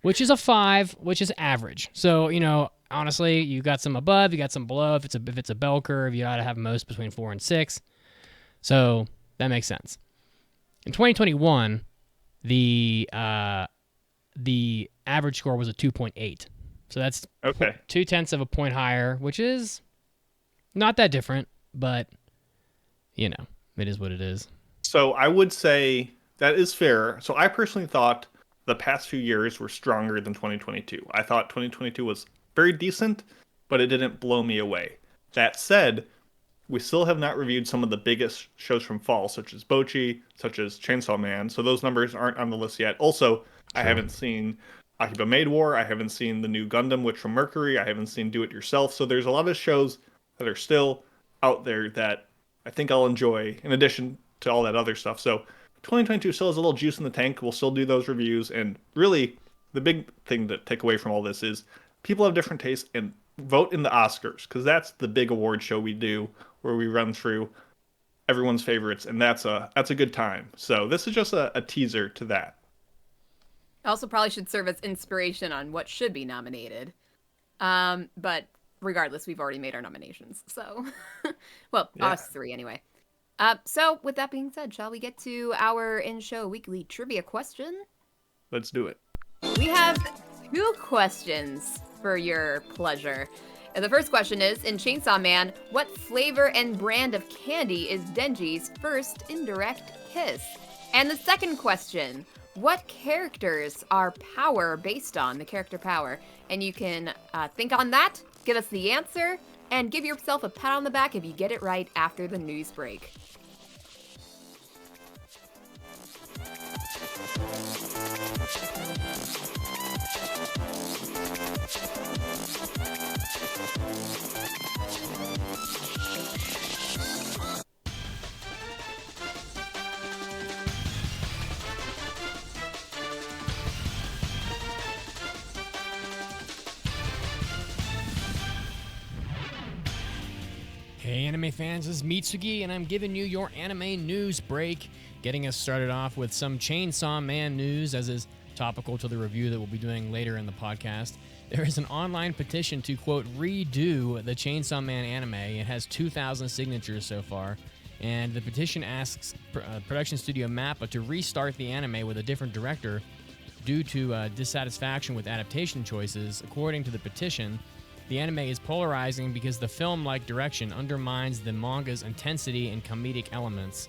which is a 5, which is average. So, honestly, you got some above, you got some below. If it's a bell curve, you ought to have most between 4 and 6. So that makes sense. In 2021, the average score was a 2.8. So that's Okay. 0.2 of a point higher, which is not that different, but it is what it is. So I would say that is fair. So I personally thought the past few years were stronger than 2022. I thought 2022 was very decent, but it didn't blow me away. That said, we still have not reviewed some of the biggest shows from fall, such as Bocchi, such as Chainsaw Man. So those numbers aren't on the list yet. Also, I haven't seen Akiba Maid War. I haven't seen the new Gundam Witch from Mercury. I haven't seen Do It Yourself. So there's a lot of shows that are still out there that I think I'll enjoy in addition to all that other stuff. So 2022 still has a little juice in the tank. We'll still do those reviews. And really, the big thing to take away from all this is people have different tastes, and vote in the Oscars, because that's the big award show we do where we run through everyone's favorites, and that's a good time. So this is just a teaser to that. Also probably should serve as inspiration on what should be nominated. But regardless, we've already made our nominations. So, well, us three anyway. So with that being said, shall we get to our in-show weekly trivia question? Let's do it. We have 2 questions for your pleasure. And the first question is, in Chainsaw Man, what flavor and brand of candy is Denji's first indirect kiss? And the second question, what characters are Power based on, the character Power? And you can think on that, give us the answer, and give yourself a pat on the back if you get it right after the news break. Hey anime fans, this is Mitsugi, and I'm giving you your anime news break, getting us started off with some Chainsaw Man news, as is topical to the review that we'll be doing later in the podcast. There is an online petition to, quote, redo the Chainsaw Man anime. It has 2,000 signatures so far, and the petition asks production studio MAPPA to restart the anime with a different director due to dissatisfaction with adaptation choices. According to the petition, the anime is polarizing because the film-like direction undermines the manga's intensity and comedic elements.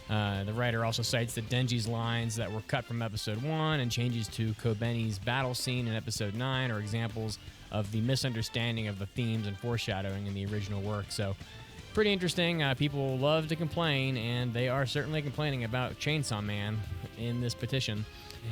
The writer also cites that Denji's lines that were cut from episode 1 and changes to Kobeni's battle scene in episode 9 are examples of the misunderstanding of the themes and foreshadowing in the original work. So, pretty interesting. People love to complain, and they are certainly complaining about Chainsaw Man in this petition.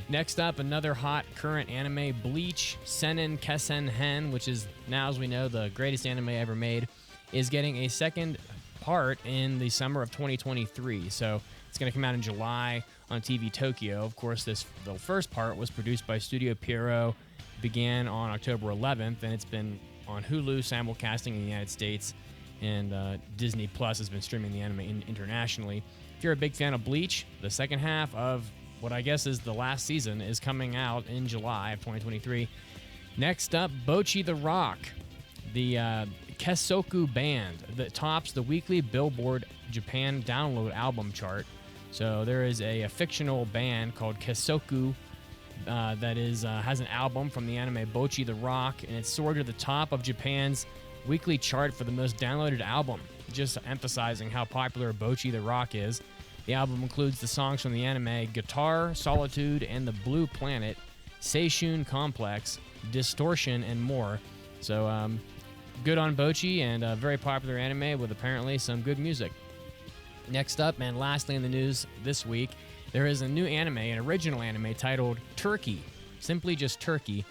Next up, another hot current anime, Bleach Seinen Kessen Hen, which is now, as we know, the greatest anime ever made, is getting a second part in the summer of 2023. So it's going to come out in July on TV Tokyo. Of course, the first part was produced by Studio Pierrot, began on October 11th, and it's been on Hulu simulcasting in the United States, and Disney Plus has been streaming the anime internationally. If you're a big fan of Bleach, the second half of what I guess is the last season is coming out in July of 2023. Next up, Bocchi the Rock, the Kesoku band that tops the weekly Billboard Japan download album chart. So there is a fictional band called Kesoku that has an album from the anime Bocchi the Rock, and it soared to the top of Japan's weekly chart for the most downloaded album, just emphasizing how popular Bocchi the Rock is. The album includes the songs from the anime Guitar, Solitude, and the Blue Planet, Seishun Complex, Distortion, and more. So good on Bocchi and a very popular anime with apparently some good music. Next up, and lastly in the news this week, there is a new anime, an original anime titled Turkey, simply just Turkey,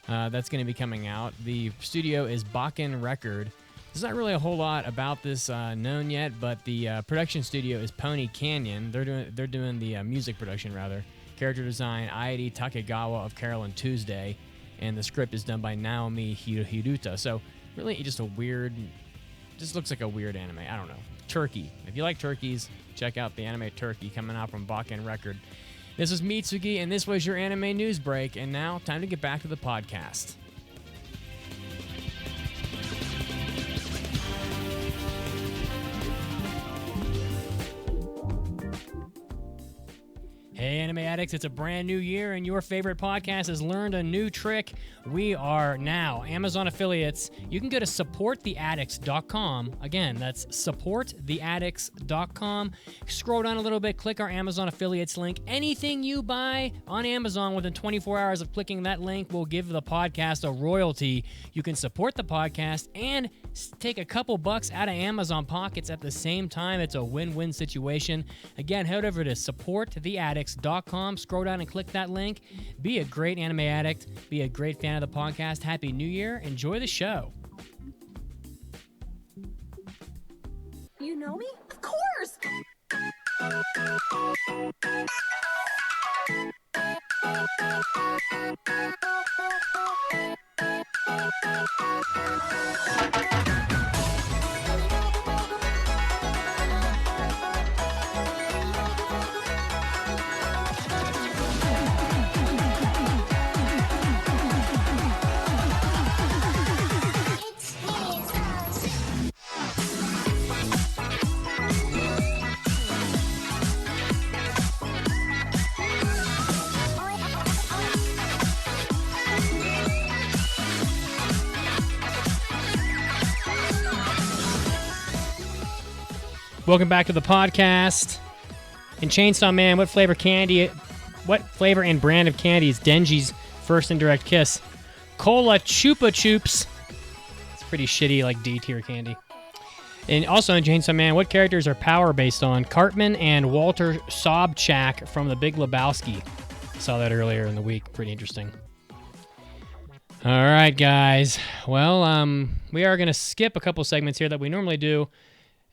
that's going to be coming out. The studio is Bakken Record. There's not really a whole lot about this known yet, but the production studio is Pony Canyon. They're doing the music production rather. Character design, Aidi Takegawa of Carol and Tuesday, and the script is done by Naomi Hiruta. So really just looks like a weird anime. I don't know. Turkey. If you like turkeys, check out the anime Turkey coming out from Bakken Record. This is Mitsuki, and this was your anime news break. And now, time to get back to the podcast. Hey, Anime Addicts, it's a brand new year, and your favorite podcast has learned a new trick. We are now Amazon affiliates. You can go to supporttheaddicts.com. Again, that's supporttheaddicts.com. Scroll down a little bit, click our Amazon affiliates link. Anything you buy on Amazon within 24 hours of clicking that link will give the podcast a royalty. You can support the podcast and take a couple bucks out of Amazon pockets at the same time. It's a win-win situation. Again, head over to supporttheaddicts.com. Scroll down and click that link. Be a great anime addict. Be a great fan of the podcast. Happy New Year. Enjoy the show. You know me? Of course! Welcome back to the podcast. In Chainsaw Man, what flavor and brand of candy is Denji's first indirect kiss? Cola Chupa Chups. It's pretty shitty, like D-tier candy. And also in Chainsaw Man, what characters are Power based on? Cartman and Walter Sobchak from The Big Lebowski. Saw that earlier in the week. Pretty interesting. All right, guys. Well, we are going to skip a couple segments here that we normally do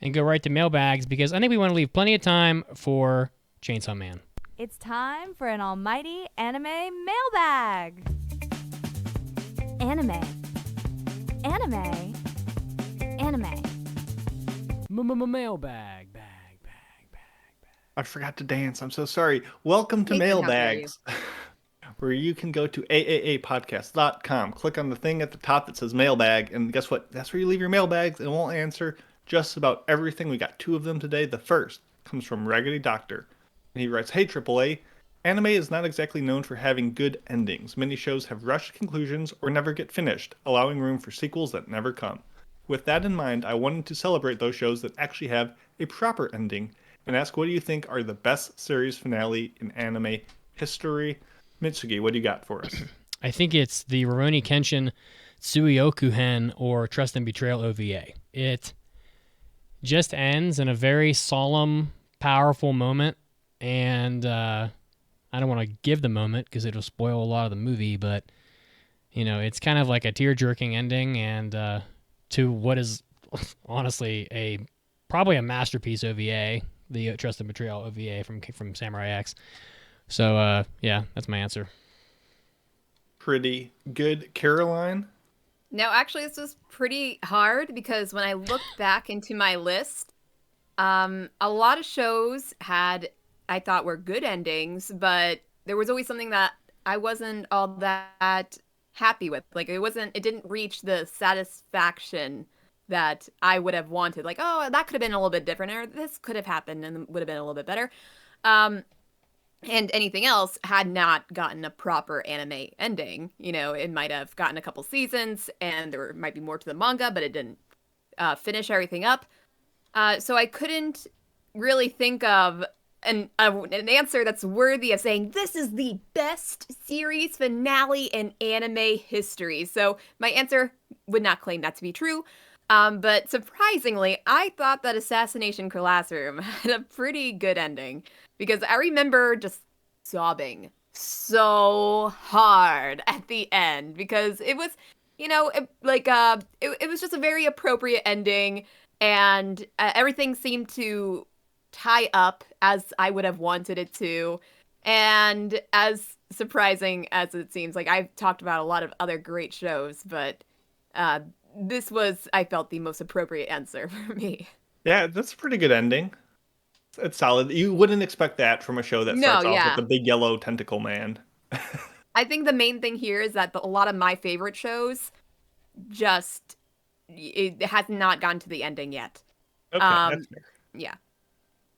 and go right to mailbags because I think we want to leave plenty of time for Chainsaw Man. It's time for an almighty anime mailbag. Anime. Mailbag. I forgot to dance. I'm so sorry. Welcome to Nathan, how dare Mailbags, where you can go to AAApodcast.com, click on the thing at the top that says Mailbag, and guess what? That's where you leave your mailbags, and we'll answer just about everything. We got 2 of them today. The first comes from Raggedy Doctor, and he writes, "Hey AAA, anime is not exactly known for having good endings. Many shows have rushed conclusions or never get finished, allowing room for sequels that never come. With that in mind, I wanted to celebrate those shows that actually have a proper ending and ask what do you think are the best series finale in anime history?" Mitsuki, what do you got for us? I think it's the Rurouni Kenshin Tsuyoku-hen or Trust and Betrayal OVA. It just ends in a very solemn, powerful moment, and I don't want to give the moment because it'll spoil a lot of the movie, but it's kind of like a tear-jerking ending, and to what is honestly probably a masterpiece OVA, the Trust and Betrayal OVA from Samurai X. So yeah, that's my answer. Pretty good. Caroline? No, actually, this was pretty hard because when I looked back into my list, a lot of shows I thought were good endings, but there was always something that I wasn't all that happy with. Like it didn't reach the satisfaction that I would have wanted. Like, oh, that could have been a little bit different, or this could have happened and would have been a little bit better. And anything else had not gotten a proper anime ending. It might have gotten a couple seasons, and there might be more to the manga, but it didn't finish everything up. So I couldn't really think of an answer that's worthy of saying this is the best series finale in anime history. So my answer would not claim that to be true. But surprisingly, I thought that Assassination Classroom had a pretty good ending because I remember just sobbing so hard at the end because it was, it was just a very appropriate ending, and everything seemed to tie up as I would have wanted it to. And as surprising as it seems, like I've talked about a lot of other great shows, but this was, I felt, the most appropriate answer for me. Yeah, that's a pretty good ending. It's solid. You wouldn't expect that from a show that No, starts off yeah. with the big yellow tentacle man. I think the main thing here is that a lot of my favorite shows just, it has not gotten to the ending yet. Okay, that's fair. Yeah.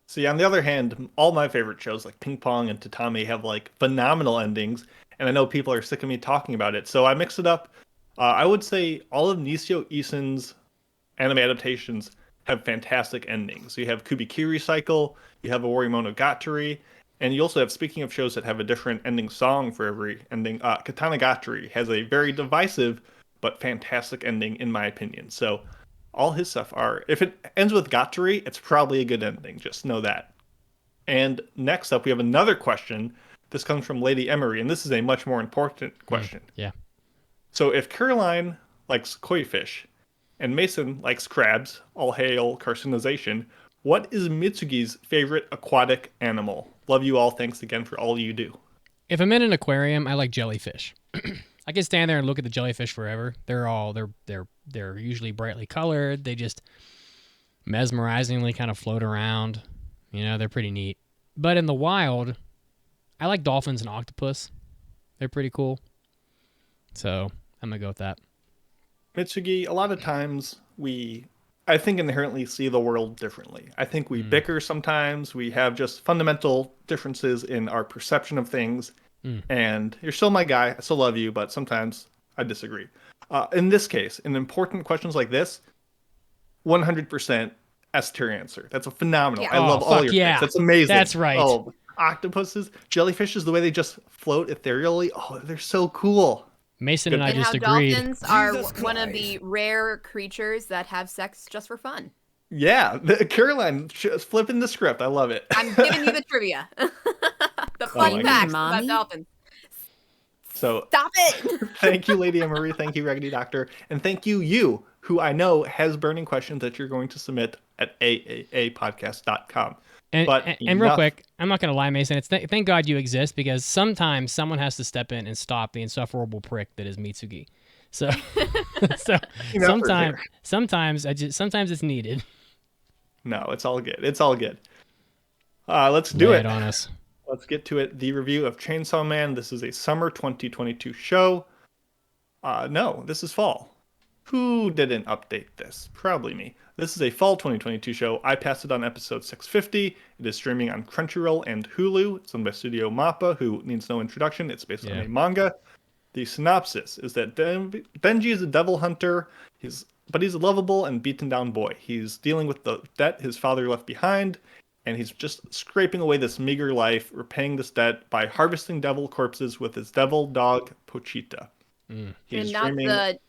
See, on the other hand, all my favorite shows like Ping Pong and Tatami have like phenomenal endings, and I know people are sick of me talking about it, so I mix it up. I would say all of Nisio Isen's anime adaptations have fantastic endings. You have Kubikiri Cycle, you have Ori Monogatari, and you also have, speaking of shows that have a different ending song for every ending, Katanagatari has a very divisive but fantastic ending in my opinion. So all his stuff are, if it ends with Gatari, it's probably a good ending. Just know that. And next up, we have another question. This comes from Lady Emery, and this is a much more important question. Yeah. So if Caroline likes koi fish, and Mason likes crabs, all hail carcinization, what is Mitsugi's favorite aquatic animal? Love you all. Thanks again for all you do. If I'm in an aquarium, I like jellyfish. I can stand there and look at the jellyfish forever. They're usually brightly colored. They just mesmerizingly kind of float around. You know, they're pretty neat. But in the wild, I like dolphins and octopus. They're pretty cool. So I'm gonna go with that. Mitsugi, a lot of times I think, inherently see the world differently. I think we bicker sometimes. We have just fundamental differences in our perception of things. And you're still my guy. I still love you, but sometimes I disagree. In this case, in important questions like this, 100% S tier answer. That's a phenomenal. Yeah. I love all your yeah. picks. That's amazing. That's right. Oh, octopuses, jellyfishes, the way they just float ethereally. Oh, they're so cool. Mason and I And just how agreed. dolphins are Jesus one of Christ. the rare creatures that have sex just for fun. Yeah, Caroline just flipping the script. I love it. I'm giving you the trivia. The fun my facts Mommy? about dolphins. So Stop it! thank you, Lady Marie. Thank you, Raggedy Doctor. And thank you, who I know has burning questions that you're going to submit at aapodcast.com. And real quick, I'm not going to lie, Mason. It's thank God you exist, because sometimes someone has to step in and stop the insufferable prick that is Mitsugi. So, sometimes it's needed. No, it's all good. It's all good. Let's do Lay it. on us. Let's get to it. The review of Chainsaw Man. This is a summer 2022 show. No, this is fall. Who didn't update this? Probably me. This is a fall 2022 show. I passed it on episode 650. It is streaming on Crunchyroll and Hulu. It's owned by Studio Mappa, who needs no introduction. It's based on a manga. The synopsis is that Benji is a devil hunter, but he's a lovable and beaten down boy. He's dealing with the debt his father left behind, and he's just scraping away this meager life, repaying this debt by harvesting devil corpses with his devil dog, Pochita. He's And not dreaming... the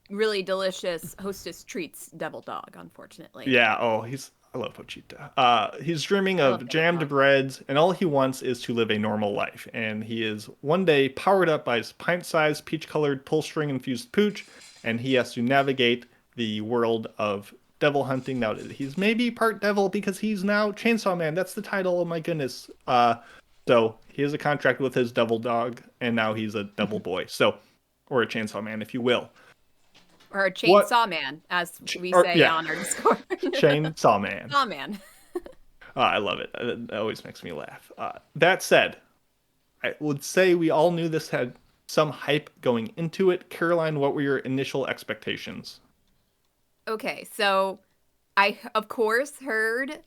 really delicious Hostess Treats devil dog, unfortunately. Yeah, I love Pochita. He's dreaming of jammed breads, and all he wants is to live a normal life. And he is one day powered up by his pint-sized, peach-colored, pull-string-infused pooch, and he has to navigate the world of devil hunting. Now, he's maybe part devil because he's now Chainsaw Man. That's the title. Oh my goodness. So he has a contract with his devil dog, and now he's a devil boy. So, or a Chainsaw Man, if you will. Or a chainsaw man, as we say on our Discord. Chainsaw Man. Saw man. I love it. That always makes me laugh. That said, I would say we all knew this had some hype going into it. Caroline, what were your initial expectations? Okay, so I, of course, heard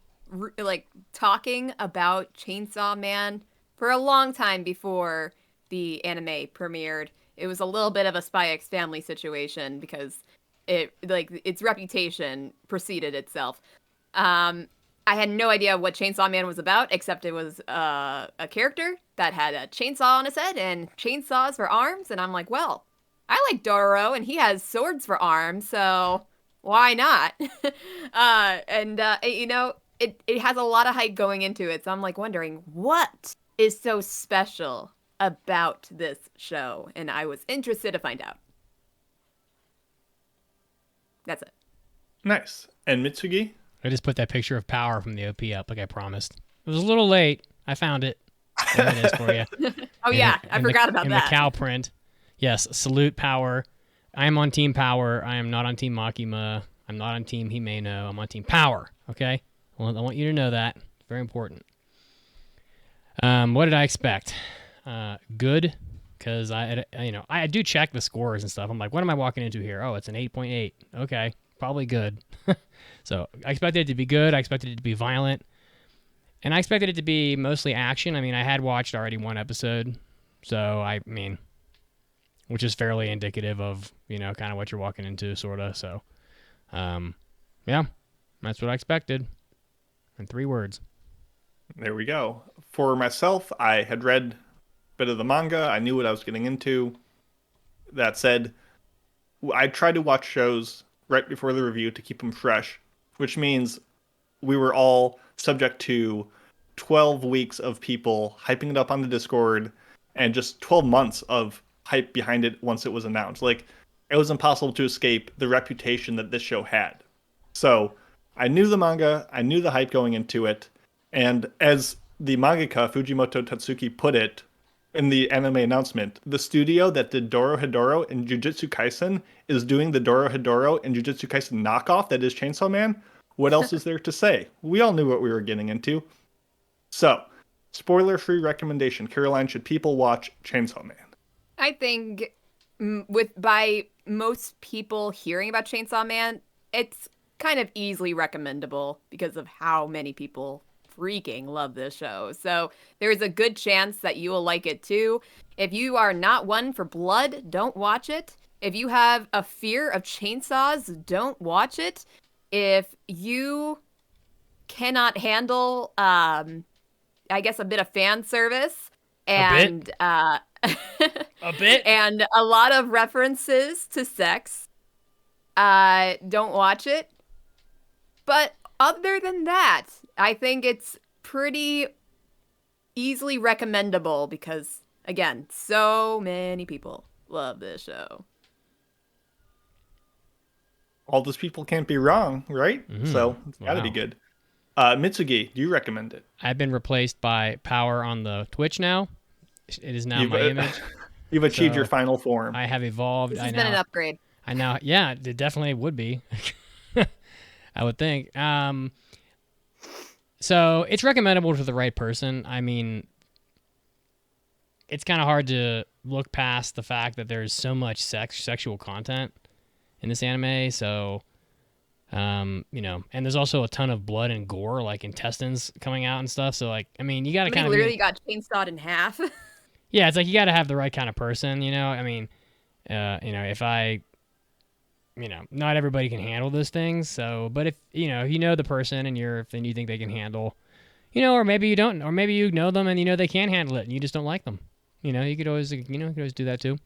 talking about Chainsaw Man for a long time before the anime premiered. It was a little bit of a Spy X Family situation because its reputation preceded itself. I had no idea what Chainsaw Man was about, except it was a character that had a chainsaw on his head and chainsaws for arms, and I'm like, well, I like Doro, and he has swords for arms, so why not? It has a lot of hype going into it, so I'm like wondering what is so special about this show, and I was interested to find out. That's it. Nice. And Mitsugi? I just put that picture of Power from the OP up like I promised. It was a little late. I found it. There it is for you. Oh, yeah. I forgot about that. In the cow print. Yes, salute Power. I am on Team Power. I am not on Team Makima. I'm not on Team Himeno. I'm on Team Power, okay? Well, I want you to know that. It's very important. What did I expect? Good, because I do check the scores and stuff. I'm like, what am I walking into here? Oh, it's an 8.8. Okay, probably good. So I expected it to be good. I expected it to be violent. And I expected it to be mostly action. I mean, I had watched already one episode. So, which is fairly indicative of, kind of what you're walking into, sort of. So, yeah, that's what I expected. In 3 words. There we go. For myself, I had read a bit of the manga. I knew what I was getting into. That said, I tried to watch shows right before the review to keep them fresh, which means we were all subject to 12 weeks of people hyping it up on the Discord and just 12 months of hype behind it once it was announced. Like, it was impossible to escape the reputation that this show had. So I knew the manga, I knew the hype going into it, and as the mangaka Fujimoto Tatsuki put it in the anime announcement, the studio that did Dorohedoro and Jujutsu Kaisen is doing the Dorohedoro and Jujutsu Kaisen knockoff that is Chainsaw Man. What else is there to say? We all knew what we were getting into. So, spoiler-free recommendation. Caroline, should people watch Chainsaw Man? I think by most people hearing about Chainsaw Man, it's kind of easily recommendable because of how many people freaking love this show. So there's a good chance that you will like it too. If you are not one for blood, don't watch it. If you have a fear of chainsaws, don't watch it. If you cannot handle, I guess, a bit of fan service and a bit and a lot of references to sex, don't watch it. But other than that, I think it's pretty easily recommendable because, again, so many people love this show. All those people can't be wrong, right? So it's got to be good. Mitsugi, do you recommend it? I've been replaced by Power on the Twitch now. It is now my image. You've achieved your final form. I have evolved. This has been an upgrade. Yeah, it definitely would be. I would think. So it's recommendable to the right person. I mean, it's kind of hard to look past the fact that there's so much sexual content in this anime. So, and there's also a ton of blood and gore, like intestines coming out and stuff. So, like, I mean, you got to kind of literally got chainsawed in half. Yeah, it's like you got to have the right kind of person. I mean, if I. Not everybody can handle those things. So, but if you know the person and you think they can handle, or maybe you don't, or maybe you know them and they can handle it and you just don't like them. You could always do that too.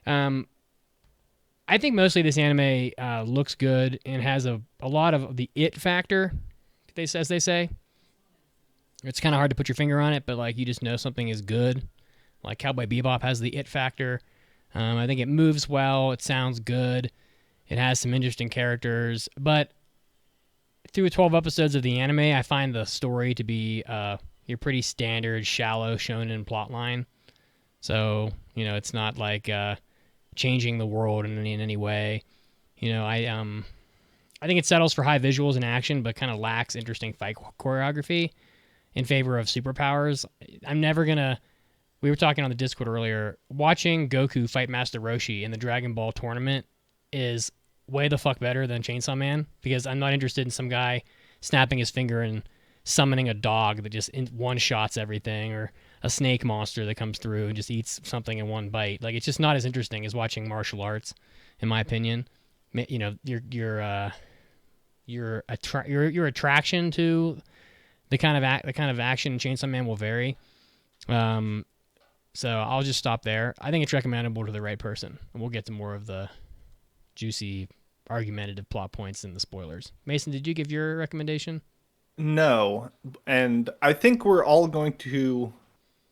I think mostly this anime looks good and has a lot of the it factor. As they say, it's kind of hard to put your finger on it, but like you just know something is good. Like Cowboy Bebop has the it factor. I think it moves well. It sounds good. It has some interesting characters, but through 12 episodes of the anime, I find the story to be your pretty standard, shallow shonen plotline. So, it's not like changing the world in any way. I think it settles for high visuals and action, but kind of lacks interesting fight choreography in favor of superpowers. I'm never gonna. We were talking on the Discord earlier. Watching Goku fight Master Roshi in the Dragon Ball tournament is way the fuck better than Chainsaw Man, because I'm not interested in some guy snapping his finger and summoning a dog that just one-shots everything, or a snake monster that comes through and just eats something in one bite. Like, it's just not as interesting as watching martial arts, in my opinion. Your attraction to the kind of action in Chainsaw Man will vary. So I'll just stop there. I think it's recommendable to the right person. And we'll get to more of the juicy, argumentative plot points in the spoilers. Mason, did you give your recommendation? No, and I think we're all going to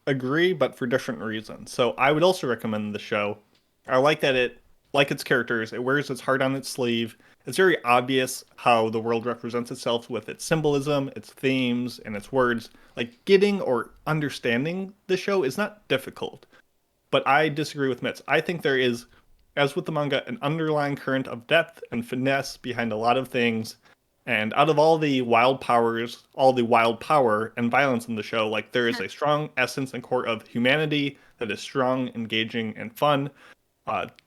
agree, but for different reasons. So I would also recommend the show. I like that like its characters, it wears its heart on its sleeve. It's very obvious how the world represents itself with its symbolism, its themes, and its words. Like, getting or understanding the show is not difficult. But I disagree with Mitz. I think there is, as with the manga, an underlying current of depth and finesse behind a lot of things. And out of all the wild powers, all the wild power and violence in the show, like, there is a strong essence and core of humanity that is strong, engaging, and fun.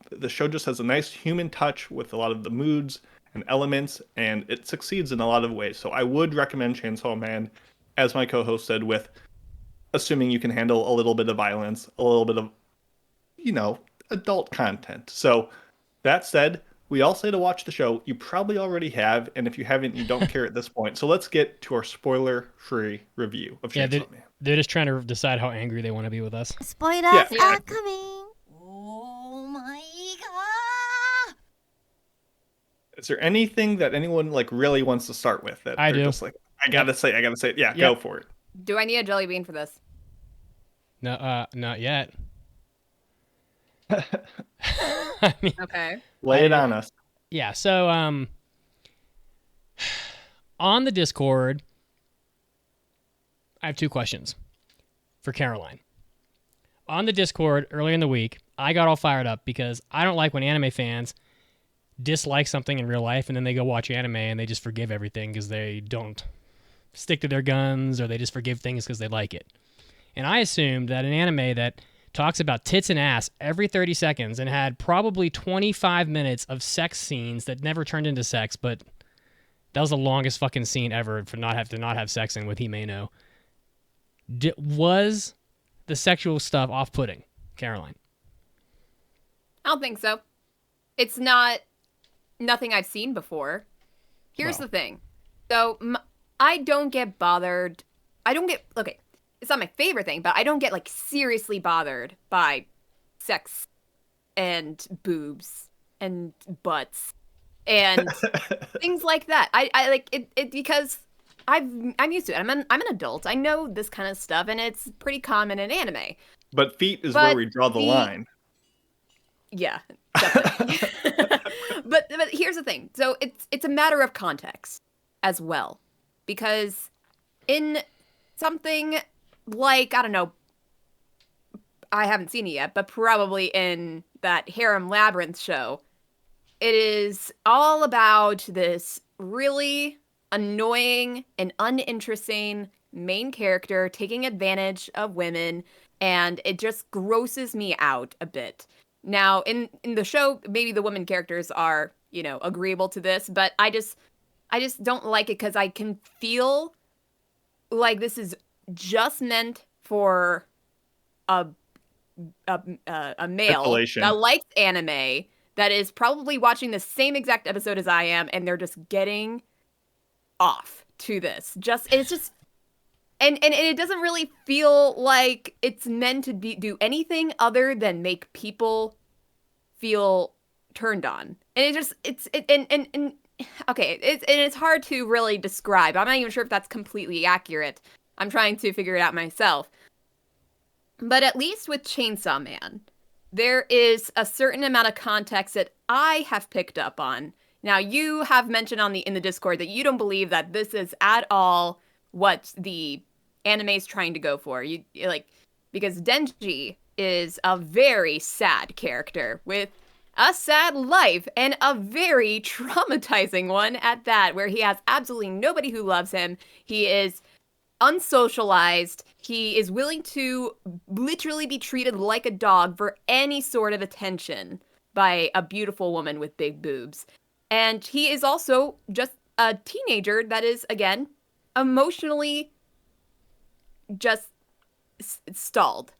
The show just has a nice human touch with a lot of the moods and elements, and it succeeds in a lot of ways. So I would recommend Chainsaw Man, as my co-host said, with assuming you can handle a little bit of violence, a little bit of, adult content. So that said, we all say to watch the show. You probably already have, and if you haven't, you don't care at this point. So let's get to our spoiler-free review of Chainsaw Man. They're just trying to decide how angry they want to be with us. Spoilers Yeah. are coming. Oh my god. Is there anything that anyone really wants to start with? That I they're do. Just I gotta say it. Yeah, Yep. go for it. Do I need a jelly bean for this? No, not yet. I mean, Okay. Lay it on us. yeah, so on the Discord, I have two questions for Caroline. On the Discord earlier in the week, I got all fired up because I don't like when anime fans dislike something in real life and then they go watch anime and they just forgive everything because they don't stick to their guns, or they just forgive things because they like it. And I assumed that an anime that talks about tits and ass every 30 seconds and had probably 25 minutes of sex scenes that never turned into sex, but that was the longest fucking scene ever for not have sex in with Himeno. Was the sexual stuff off-putting, Caroline? I don't think so. It's nothing I've seen before. Here's the thing. So I don't get bothered. Okay, it's not my favorite thing, but I don't get seriously bothered by sex and boobs and butts and things like that. I like it because I'm used to it. I'm an adult. I know this kind of stuff, and it's pretty common in anime. But feet is where we draw the line. Yeah, definitely. but here's the thing. So it's a matter of context as well, because in something like, I don't know, I haven't seen it yet, but probably in that Harem Labyrinth show, it is all about this really annoying and uninteresting main character taking advantage of women, and it just grosses me out a bit. Now, in the show, maybe the women characters are, agreeable to this, but I just don't like it because I can feel like this is just meant for a male Titillation. that likes anime, that is probably watching the same exact episode as I am, and they're just getting off to this. And it doesn't really feel like it's meant to do anything other than make people feel turned on. And it's hard to really describe. I'm not even sure if that's completely accurate. I'm trying to figure it out myself. But at least with Chainsaw Man, there is a certain amount of context that I have picked up on. Now, you have mentioned in the Discord that you don't believe that this is at all what the anime is trying to go for. Because Denji is a very sad character with a sad life, and a very traumatizing one at that, where he has absolutely nobody who loves him. He is unsocialized. He is willing to literally be treated like a dog for any sort of attention by a beautiful woman with big boobs. And he is also just a teenager that is, again, emotionally just stalled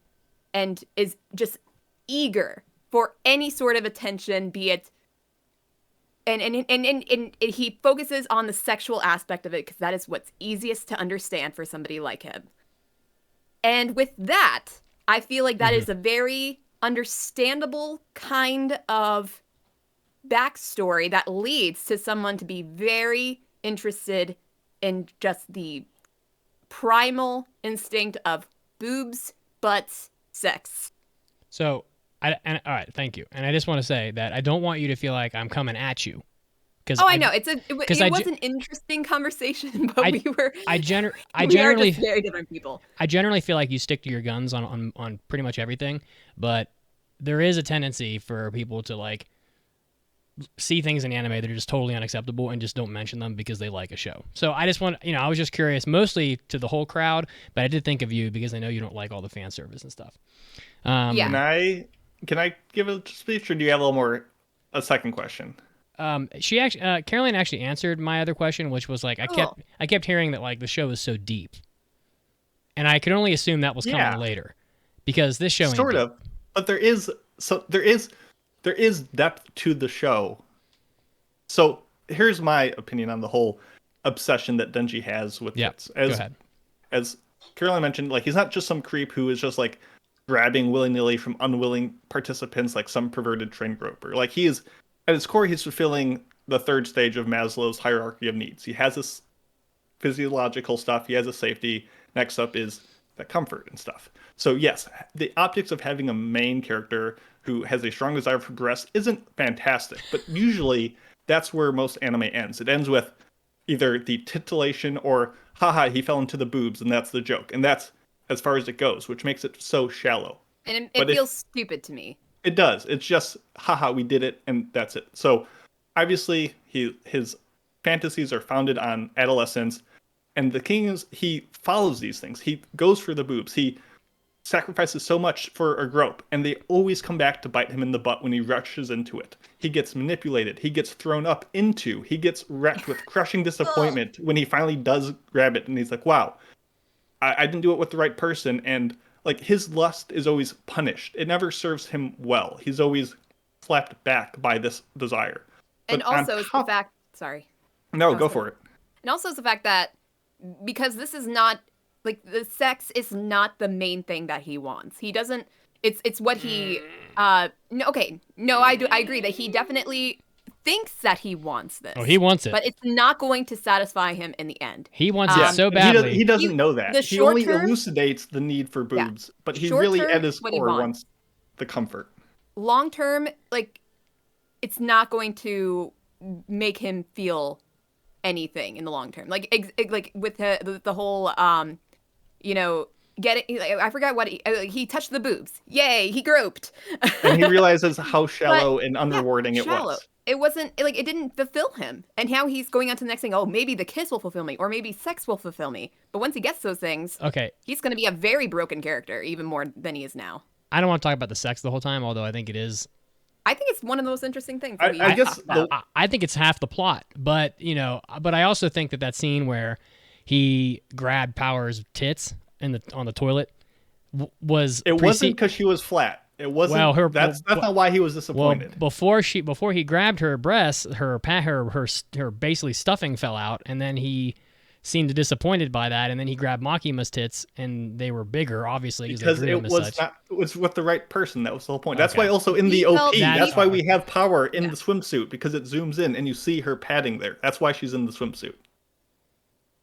and is just eager for any sort of attention, be it, and he focuses on the sexual aspect of it because that is what's easiest to understand for somebody like him. And with that, I feel like that is a very understandable kind of backstory that leads to someone to be very interested in just the primal instinct of boobs, butts, sex. So, all right, thank you. And I just want to say that I don't want you to feel like I'm coming at you. I know it was an interesting conversation, but we are just very different people. I generally feel like you stick to your guns on pretty much everything, but there is a tendency for people to like see things in anime that are just totally unacceptable and just don't mention them because they like a show. So I just want, I was just curious, mostly to the whole crowd, but I did think of you because I know you don't like all the fan service and stuff. Yeah. Can I give a speech, or do you have a second question? She actually, Caroline actually answered my other question, which was like, I kept hearing that like the show is so deep, and I could only assume that was coming later, because this show ain't sort deep. of, but there is depth to the show. So here's my opinion on the whole obsession that Denji has with it. Go ahead. As Caroline mentioned, like he's not just some creep who is just like grabbing willy-nilly from unwilling participants like some perverted train groper. Like he is, at its core, he's fulfilling the third stage of Maslow's hierarchy of needs. He has this physiological stuff, he has a safety, next up is the comfort and stuff. So yes, the optics of having a main character who has a strong desire for breasts isn't fantastic, but usually that's where most anime ends. It ends with either the titillation or, haha, he fell into the boobs, and that's the joke. And that's as far as it goes, which makes it so shallow. And it feels stupid to me. It does. It's just, haha, we did it, and that's it. So obviously his fantasies are founded on adolescence, and the king he follows these things. He goes for the boobs. He sacrifices so much for a grope, and they always come back to bite him in the butt when he rushes into it. He gets manipulated. He gets thrown up into. He gets wrecked with crushing disappointment when he finally does grab it, and he's like, wow, I didn't do it with the right person. And like his lust is always punished. It never serves him well. He's always slapped back by this desire. And also it's the fact, sorry. No, go for it. And also it's the fact that because this is not, like, the sex is not the main thing that he wants. He doesn't, it's what he, I agree that he definitely thinks that he wants this. Oh, he wants it. But it's not going to satisfy him in the end. He wants it so badly. He doesn't know that. He only elucidates the need for boobs, but he really, at his core, wants the comfort. Long term, like, it's not going to make him feel anything in the long term. Like with the whole, I forgot what he touched the boobs. Yay, he groped. And he realizes how shallow and unrewarding it was. It wasn't, like, it didn't fulfill him. And now he's going on to the next thing. Oh, maybe the kiss will fulfill me, or maybe sex will fulfill me. But once he gets those things, he's going to be a very broken character, even more than he is now. I don't want to talk about the sex the whole time, although I think it is. I think it's one of the most interesting things. I think it's half the plot, but I also think that scene where he grabbed Power's tits on the toilet wasn't because she was flat. It wasn't. Well, that's not why he was disappointed. Well, before he grabbed her breasts, her basically stuffing fell out, and then he seemed disappointed by that, and then he grabbed Makima's tits, and they were bigger, obviously, because it was with the right person. That was the whole point. That's why also in the OP, that's why we have Power in the swimsuit, because it zooms in and you see her padding there. That's why she's in the swimsuit.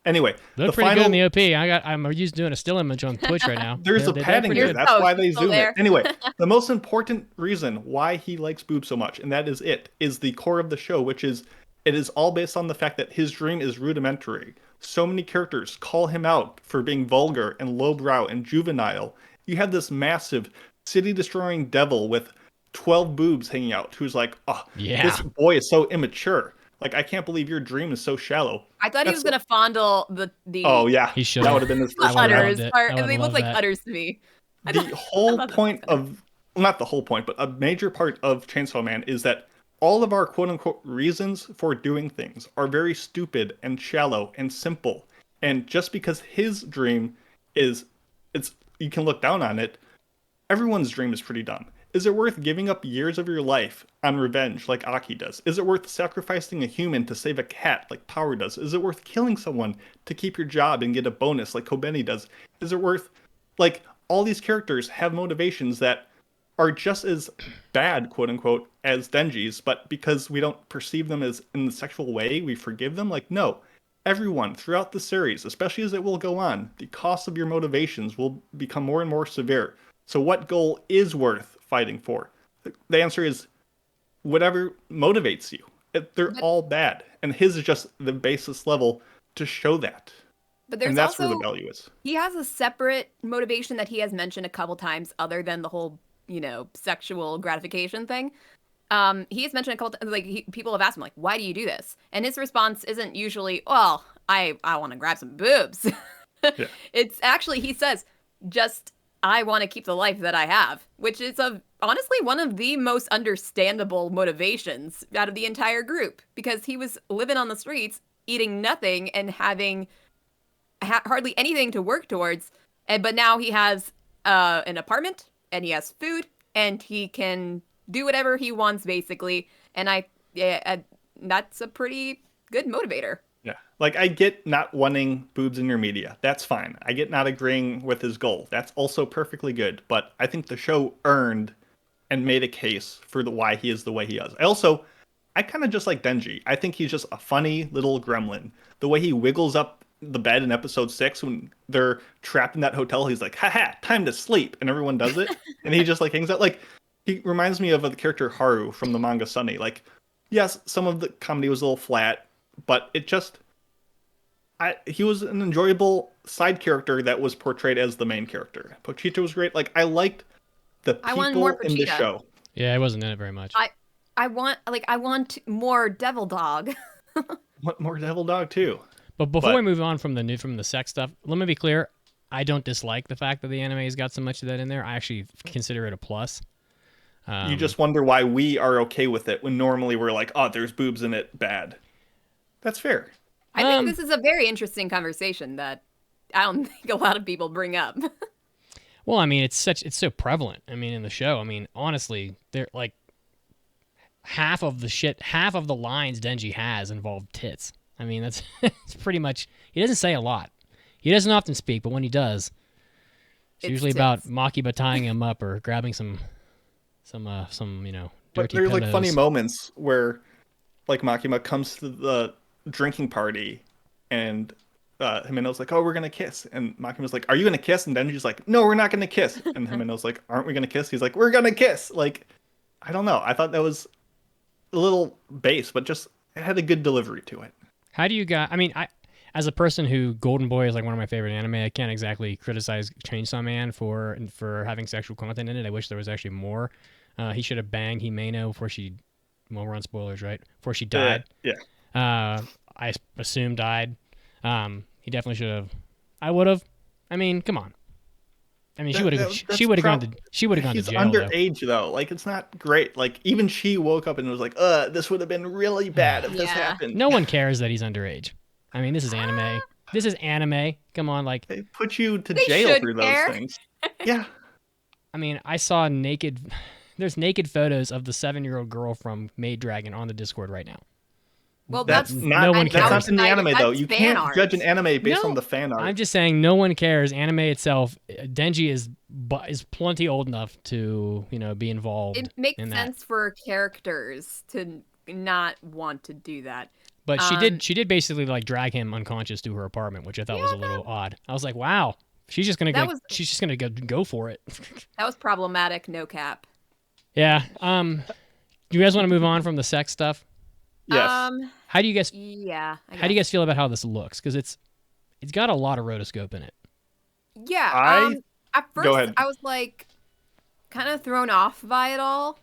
Anyway, look pretty good in the OP. I'm used doing a still image on Twitch right now. There's a padding there. That's why they zoom in. Anyway, the most important reason why he likes boobs so much, and that is the core of the show, which is it is all based on the fact that his dream is rudimentary. So many characters call him out for being vulgar and lowbrow and juvenile. You have this massive city-destroying devil with 12 boobs hanging out who's like, this boy is so immature. Like, I can't believe your dream is so shallow. I thought he was going to fondle the... Oh, yeah. He should. That would have been his first udders. They look like udders to me. The whole point of... Well, not the whole point, but a major part of Chainsaw Man is that all of our quote-unquote reasons for doing things are very stupid and shallow and simple. And just because his dream is... you can look down on it, everyone's dream is pretty dumb. Is it worth giving up years of your life on revenge like Aki does? Is it worth sacrificing a human to save a cat like Power does? Is it worth killing someone to keep your job and get a bonus like Kobeni does? Is it worth, like, all these characters have motivations that are just as bad, quote unquote, as Denji's, but because we don't perceive them as in the sexual way, we forgive them. Like, no. Everyone throughout the series, especially as it will go on, the cost of your motivations will become more and more severe. So what goal is worth fighting for? The answer is whatever motivates you. They're all bad. And his is just the basis level to show that. But there's and that's also, where the value is. He has a separate motivation that he has mentioned a couple times other than the whole, sexual gratification thing. He has mentioned a couple times, like, people have asked him, like, why do you do this? And his response isn't usually, well, I want to grab some boobs. Yeah. It's actually, he says, just, I want to keep the life that I have, which is honestly one of the most understandable motivations out of the entire group, because he was living on the streets, eating nothing and having hardly anything to work towards. But now he has an apartment and he has food and he can do whatever he wants, basically. And that's a pretty good motivator. Yeah. Like, I get not wanting boobs in your media. That's fine. I get not agreeing with his goal. That's also perfectly good. But I think the show earned and made a case for why he is the way he is. I kind of just like Denji. I think he's just a funny little gremlin. The way he wiggles up the bed in episode 6 when they're trapped in that hotel, he's like, haha, time to sleep. And everyone does it. And he just, like, hangs out. Like, he reminds me of the character Haru from the manga Sunny. Like, yes, some of the comedy was a little flat, but it just... he was an enjoyable side character that was portrayed as the main character. Pochita was great. Like, I liked the people in the show. Yeah, I wasn't in it very much. I want more Devil Dog. Want more Devil Dog, too. But before we move on from the sex stuff, let me be clear. I don't dislike the fact that the anime has got so much of that in there. I actually consider it a plus. You just wonder why we are okay with it when normally we're like, oh, there's boobs in it, bad. That's fair. I think this is a very interesting conversation that I don't think a lot of people bring up. Well, I mean, it's so prevalent. I mean, in the show, I mean, honestly, they're like half of the lines Denji has involve tits. I mean, that's pretty much. He doesn't say a lot. He doesn't often speak, but when he does, it's usually tits. about Makiba tying him up or grabbing some dirty. But there's like pedos. funny moments where, like, Makima comes to the drinking party, and Himeno's like, "Oh, we're gonna kiss," and Makima's like, "Are you gonna kiss?" And Denji's like, "No, we're not gonna kiss." And Himeno's like, "Aren't we gonna kiss?" He's like, "We're gonna kiss." Like, I don't know. I thought that was a little base, but just it had a good delivery to it. How do you guys? I mean, as a person who Golden Boy is like one of my favorite anime, I can't exactly criticize Chainsaw Man for having sexual content in it. I wish there was actually more. He should have banged Himeno before she. Well, we're on spoilers, right? Before she died. Yeah. I assume died. He definitely should have. I would have. I mean, come on. I mean, she would have gone to jail. He's underage though. Like, it's not great. Like, even she woke up and was like, this would have been really bad if this happened. No one cares that he's underage. I mean, this is anime. This is anime. Come on, like, they put you to jail for those things. Yeah. I mean, I saw naked. There's naked photos of the 7-year-old girl from Maid Dragon on the Discord right now. Well, that's not. No one cares. That's not in the anime though. That's You fan can't art. judge an anime based on the fan art. I'm just saying, no one cares. Anime itself, Denji is plenty old enough to be involved. It makes in sense for characters to not want to do that. But she did basically like drag him unconscious to her apartment, which I thought was a little odd. I was like, wow, she's just gonna go for it. That was problematic. No cap. Yeah. Do you guys want to move on from the sex stuff? Yes. How do you guys? Yeah. How do you guys feel about how this looks? Because it's got a lot of rotoscope in it. Yeah. At first, Go ahead. I was like, kind of thrown off by it all.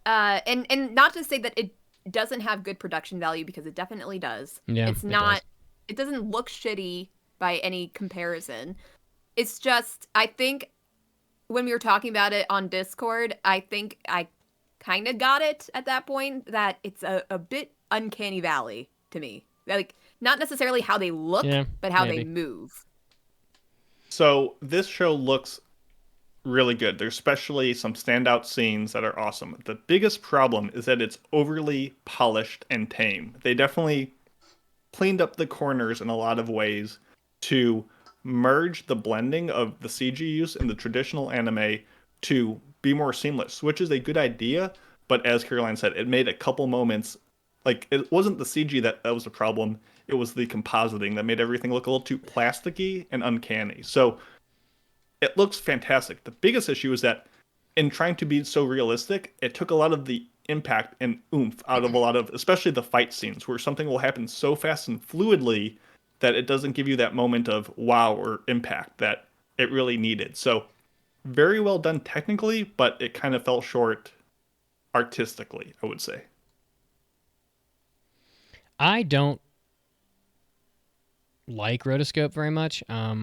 And not to say that it doesn't have good production value, because it definitely does. Yeah. It's not. It doesn't look shitty by any comparison. It's just, I think when we were talking about it on Discord, I think I kind of got it at that point, that it's a bit uncanny valley to me. Like, not necessarily how they look, but how they move. So this show looks really good. There's especially some standout scenes that are awesome. The biggest problem is that it's overly polished and tame. They definitely cleaned up the corners in a lot of ways to merge the blending of the CG use in the traditional anime to be more seamless, which is a good idea. But as Caroline said, it made a couple moments, like it wasn't the CG that was the problem. It was the compositing that made everything look a little too plasticky and uncanny. So it looks fantastic. The biggest issue is that in trying to be so realistic, it took a lot of the impact and oomph out of a lot of, especially the fight scenes, where something will happen so fast and fluidly that it doesn't give you that moment of wow or impact that it really needed. So very well done technically, but it kind of fell short artistically, I would say. I don't like rotoscope very much. I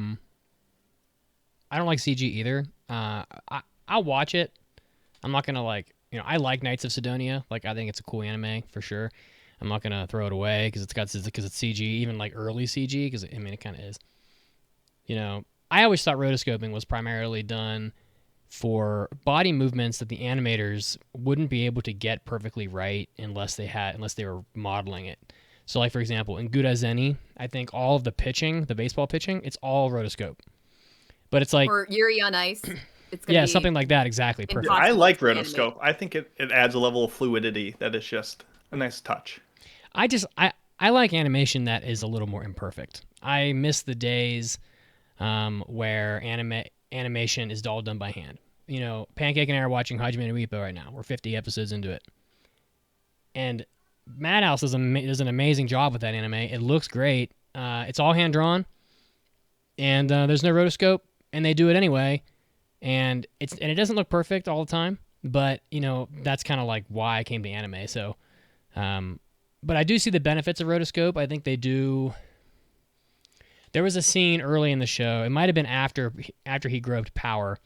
don't like CG either. I'll watch it. I'm not gonna I like Knights of Sidonia. Like, I think it's a cool anime for sure. I'm not gonna throw it away because it's CG, even like early CG, because I mean it kind of is. I always thought rotoscoping was primarily done for body movements that the animators wouldn't be able to get perfectly right unless they were modeling it. So, like, for example, in Gudazeni, I think all of the pitching, the baseball pitching, it's all rotoscope. But it's like... Or Yuri on Ice. It's gonna be something like that, exactly. Perfect. Yeah, I like rotoscope. I think it adds a level of fluidity that is just a nice touch. I like animation that is a little more imperfect. I miss the days where animation is all done by hand. Pancake and I are watching Hajime no Ippo right now. We're 50 episodes into it. And Madhouse does an amazing job with that anime. It looks great. It's all hand-drawn. And there's no rotoscope. And they do it anyway. And it doesn't look perfect all the time. But, that's kind of like why I came to anime. So, but I do see the benefits of rotoscope. I think they do... There was a scene early in the show, it might have been after he groped Power,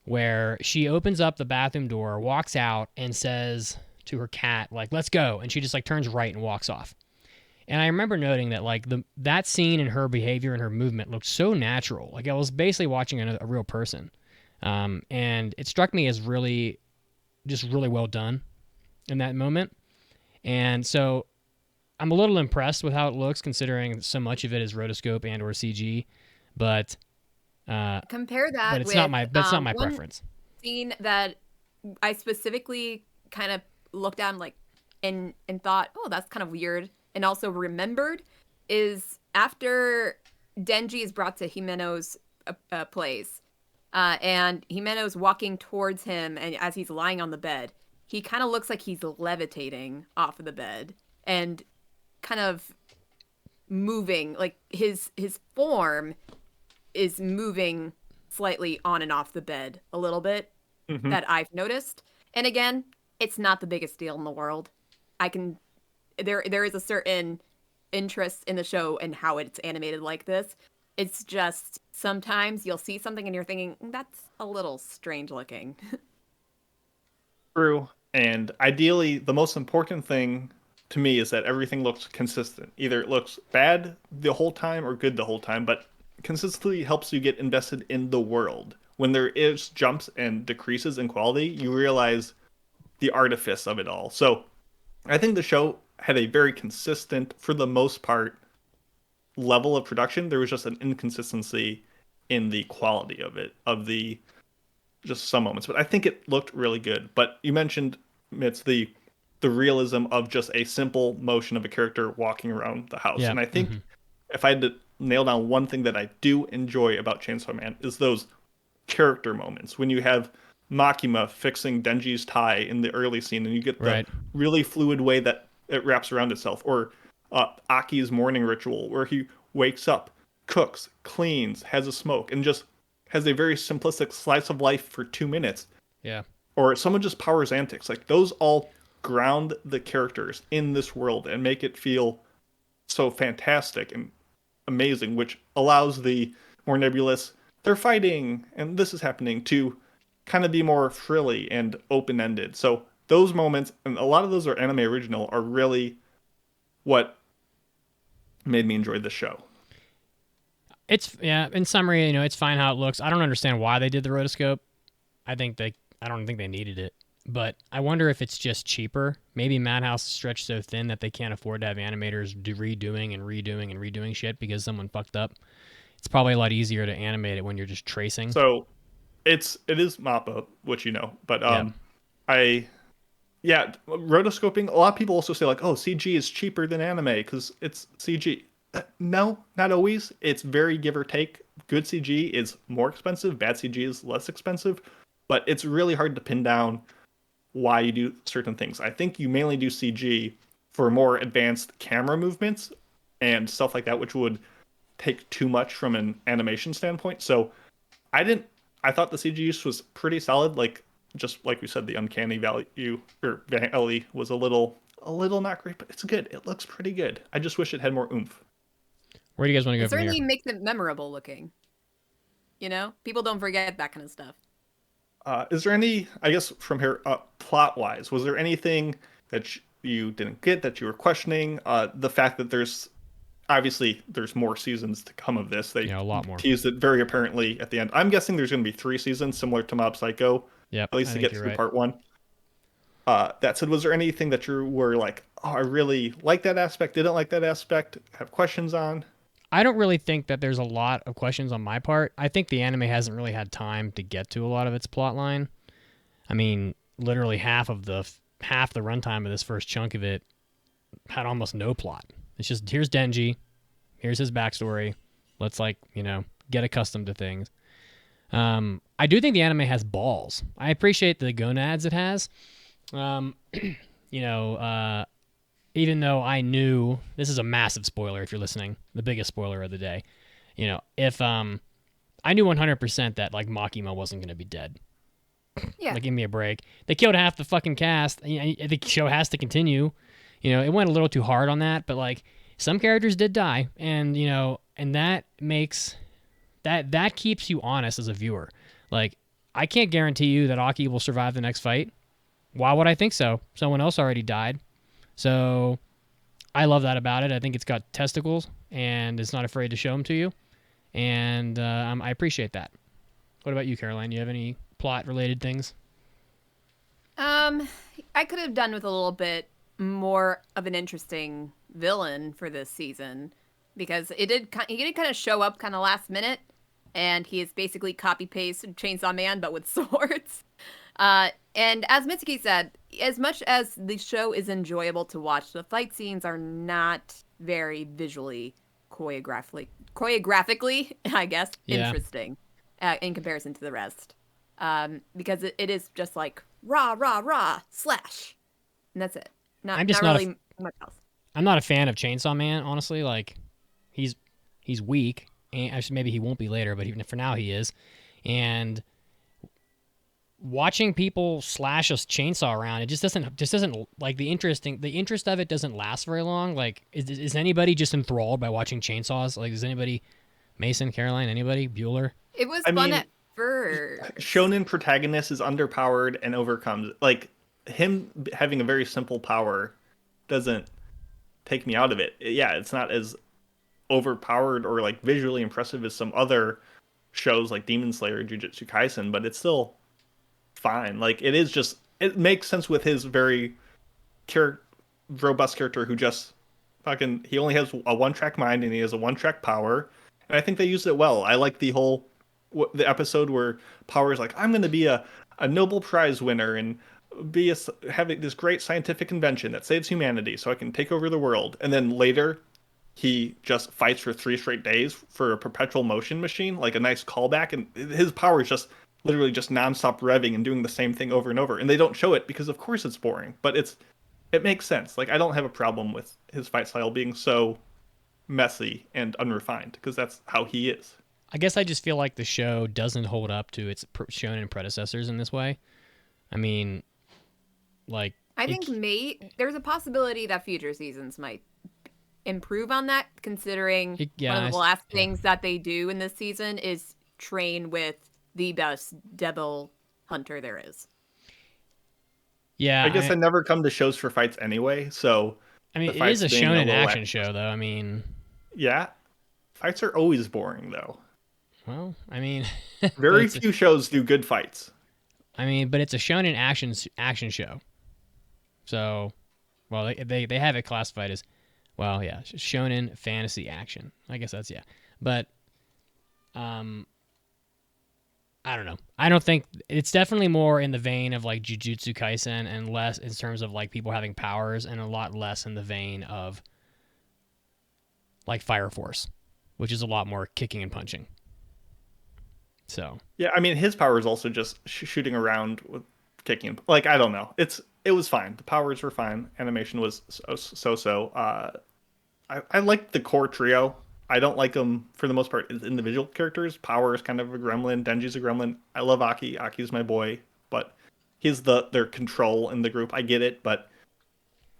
where she opens up the bathroom door, walks out, and says to her cat, like, let's go. And she just like turns right and walks off. And I remember noting that like that scene and her behavior and her movement looked so natural. Like I was basically watching a real person. And it struck me as really well done in that moment. And so I'm a little impressed with how it looks, considering so much of it is rotoscope and or CG. But compare that. But it's with, not my one preference. Scene that I specifically kind of looked at and thought, oh, that's kind of weird, and also remembered is after Denji is brought to Himeno's place, and Himeno's walking towards him, and as he's lying on the bed, he kind of looks like he's levitating off of the bed and kind of moving, like his form is moving slightly on and off the bed a little bit, that I've noticed. And again, it's not the biggest deal in the world. There is a certain interest in the show and how it's animated like this. It's just sometimes you'll see something and you're thinking, that's a little strange looking. True. And ideally, the most important thing to me is that everything looks consistent. Either it looks bad the whole time or good the whole time, but consistently helps you get invested in the world. When there is jumps and decreases in quality, you realize the artifice of it all. So I think the show had a very consistent, for the most part, level of production. There was just an inconsistency in the quality of it, just some moments. But I think it looked really good. But you mentioned, Mitz, the realism of just a simple motion of a character walking around the house. Yeah. And I think if I had to nail down one thing that I do enjoy about Chainsaw Man is those character moments. When you have Makima fixing Denji's tie in the early scene and you get the really fluid way that it wraps around itself. Or Aki's morning ritual where he wakes up, cooks, cleans, has a smoke, and just has a very simplistic slice of life for 2 minutes. Yeah. Or someone just Power's antics. Like, those all ground the characters in this world and make it feel so fantastic and amazing, which allows the more nebulous, they're fighting and this is happening, to kind of be more frilly and open-ended. So those moments, and a lot of those are anime original, are really what made me enjoy the show. In summary, it's fine how it looks. I don't understand why they did the rotoscope. I don't think they needed it. But I wonder if it's just cheaper. Maybe Madhouse is stretched so thin that they can't afford to have animators redoing shit because someone fucked up. It's probably a lot easier to animate it when you're just tracing. So it is Mappa, which you know, but Yeah. rotoscoping. A lot of people also say like, oh, CG is cheaper than anime because it's CG. No, not always. It's very give or take. Good CG is more expensive. Bad CG is less expensive. But it's really hard to pin down why you do certain things. I think you mainly do CG for more advanced camera movements and stuff like that, which would take too much from an animation standpoint. So I thought the CG use was pretty solid. Like, just like we said, the uncanny value or valley was a little not great, but it's good. It looks pretty good. I just wish it had more oomph. Where do you guys want to go It from certainly here? makes it memorable looking. You know, people don't forget that kind of stuff. Is there any, I guess, from here, plot-wise, was there anything that you didn't get that you were questioning? The fact that there's more seasons to come of this. They Yeah, a lot more. teased it very apparently at the end. I'm guessing there's going to be 3 seasons, similar to Mob Psycho. Yep, At least I to think get you're through right. part 1. That said, was there anything that you were like, oh, I really like that aspect, didn't like that aspect, have questions on? I don't really think that there's a lot of questions on my part. I think the anime hasn't really had time to get to a lot of its plot line. I mean, literally half the runtime of this first chunk of it had almost no plot. It's just, here's Denji, here's his backstory. Let's get accustomed to things. I do think the anime has balls. I appreciate the gonads it has. Even though I knew, this is a massive spoiler if you're listening, the biggest spoiler of the day. If I knew 100% that Makima wasn't going to be dead. Yeah. Give me a break. They killed half the fucking cast. The show has to continue. It went a little too hard on that, but some characters did die, and and that makes that keeps you honest as a viewer. I can't guarantee you that Aki will survive the next fight. Why would I think so? Someone else already died. So I love that about it. I think it's got testicles, and it's not afraid to show them to you, and I appreciate that. What about you, Caroline? Do you have any plot-related things? I could have done with a little bit more of an interesting villain for this season, because he did kind of show up kind of last minute, and he is basically copy-paste Chainsaw Man, but with swords. And as Mitsuki said, as much as the show is enjoyable to watch, the fight scenes are not very visually choreographically, I guess, interesting in comparison to the rest. Because it is just rah, slash. And that's it. Not really much else. I'm not a fan of Chainsaw Man, honestly. He's weak, and actually maybe he won't be later, but even for now he is. And watching people slash a chainsaw around, it just doesn't the interest of it doesn't last very long. Is anybody just enthralled by watching chainsaws? Is anybody, Mason, Caroline, anybody, Bueller? It was fun at first. Shonen protagonist is underpowered and overcomes him having a very simple power doesn't take me out of it. Yeah, it's not as overpowered or visually impressive as some other shows like Demon Slayer, Jujutsu Kaisen, but it's still fine. It makes sense with his very robust character who just he only has a one-track mind and he has a one-track power, and I think they used it well. I like the episode where Power is I'm going to be a Nobel Prize winner and having this great scientific invention that saves humanity so I can take over the world, and then later he just fights for 3 straight days for a perpetual motion machine, a nice callback, and his power is just literally just nonstop revving and doing the same thing over and over. And they don't show it because of course it's boring, but it makes sense. I don't have a problem with his fight style being so messy and unrefined because that's how he is. I guess I just feel like the show doesn't hold up to its shonen predecessors in this way. I mean, I think there's a possibility that future seasons might improve on that, considering one of the last things that they do in this season is train with the best devil hunter there is. Yeah, I guess I never come to shows for fights anyway, so it is a shonen action show, though. Yeah, fights are always boring, though. Well, very few shows do good fights. But it's a shonen action show, so they have it classified as shonen fantasy action. I guess that's but I don't know. I don't think it's definitely more in the vein of like Jujutsu Kaisen and less in terms of like people having powers, and a lot less in the vein of like Fire Force, which is a lot more kicking and punching. So Yeah, I mean, his power is also just shooting around with kicking. Like, I don't know. It was fine. The powers were fine. Animation was so. I liked the core trio. I don't like them for the most part as individual characters. Power is kind of a gremlin. Denji's a gremlin. I love Aki. Aki's my boy, but he's their control in the group. I get it, but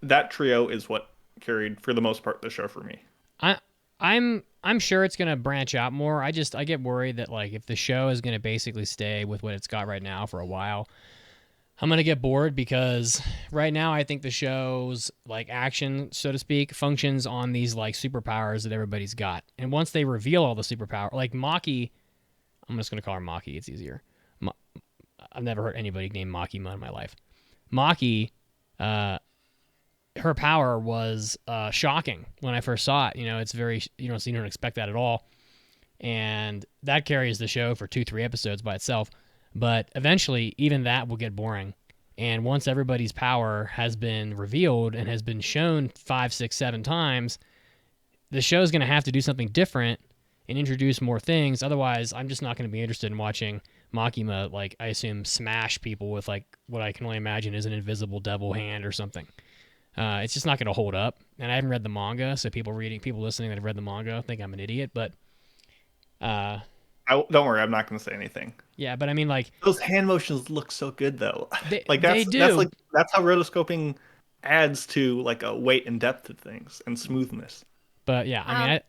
that trio is what carried for the most part the show for me. I'm sure it's gonna branch out more. I get worried that like if the show is gonna basically stay with what it's got right now for a while, I'm gonna get bored, because right now I think the show's like action, so to speak, functions on these like superpowers that everybody's got. And once they reveal all the superpower, like Maki, I'm just gonna call her Maki. It's easier. I've never heard anybody named Makima in my life. Maki, her power was shocking when I first saw it. You know, it's very, you don't expect that at all. And that carries the show for 2-3 episodes by itself. But eventually, even that will get boring. And once everybody's power has been revealed and has been shown 5, 6, 7 times, the show's going to have to do something different and introduce more things. Otherwise, I'm just not going to be interested in watching Makima, like, I assume, smash people with, like, what I can only imagine is an invisible devil hand or something. It's just not going to hold up. And I haven't read the manga, so people listening that have read the manga think I'm an idiot. But don't worry, I'm not going to say anything. Yeah, but I mean, like, those hand motions look so good, though. They do. That's how rotoscoping adds to like a weight and depth to things and smoothness. But yeah, I mean,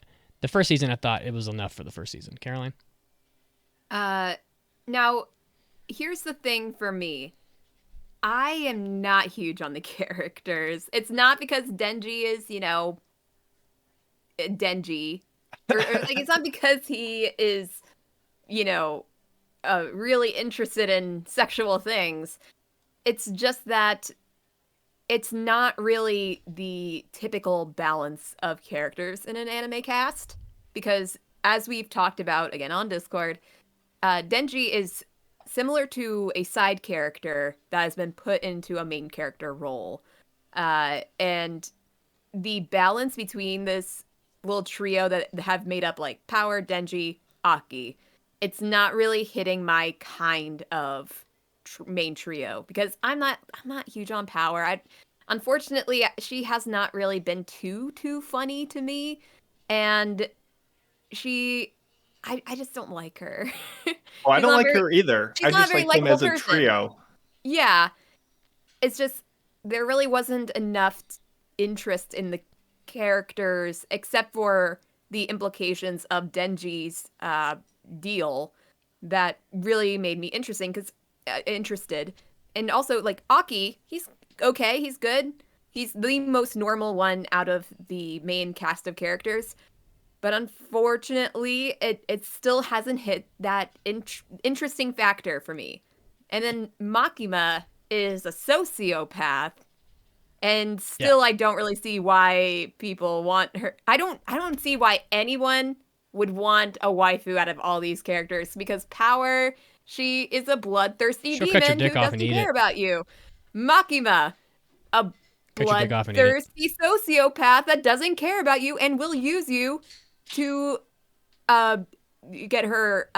the first season, I thought it was enough for the first season. Caroline? Now, here's the thing for me. I am not huge on the characters. It's not because Denji is, Denji. Or like, it's not because he is, really interested in sexual things. It's just that it's not really the typical balance of characters in an anime cast. Because as we've talked about, again, on Discord, Denji is similar to a side character that has been put into a main character role. And the balance between this little trio that have made up like Power, Denji, Aki, it's not really hitting my kind of main trio, because I'm not huge on Power. Unfortunately, she has not really been too funny to me, and I just don't like her. Oh, I don't like her either. I just like them as a trio. Yeah. It's just, there really wasn't enough interest in the characters, except for the implications of Denji's deal, that really made me interested. And also, like, Aki, he's okay, he's good. He's the most normal one out of the main cast of characters. But unfortunately, it still hasn't hit that interesting factor for me. And then Makima is a sociopath, and still I don't really see why people want her. I don't see why anyone would want a waifu out of all these characters, because Power, she is a bloodthirsty demon who doesn't care about you. Makima, a bloodthirsty sociopath that doesn't care about you and will use you to get her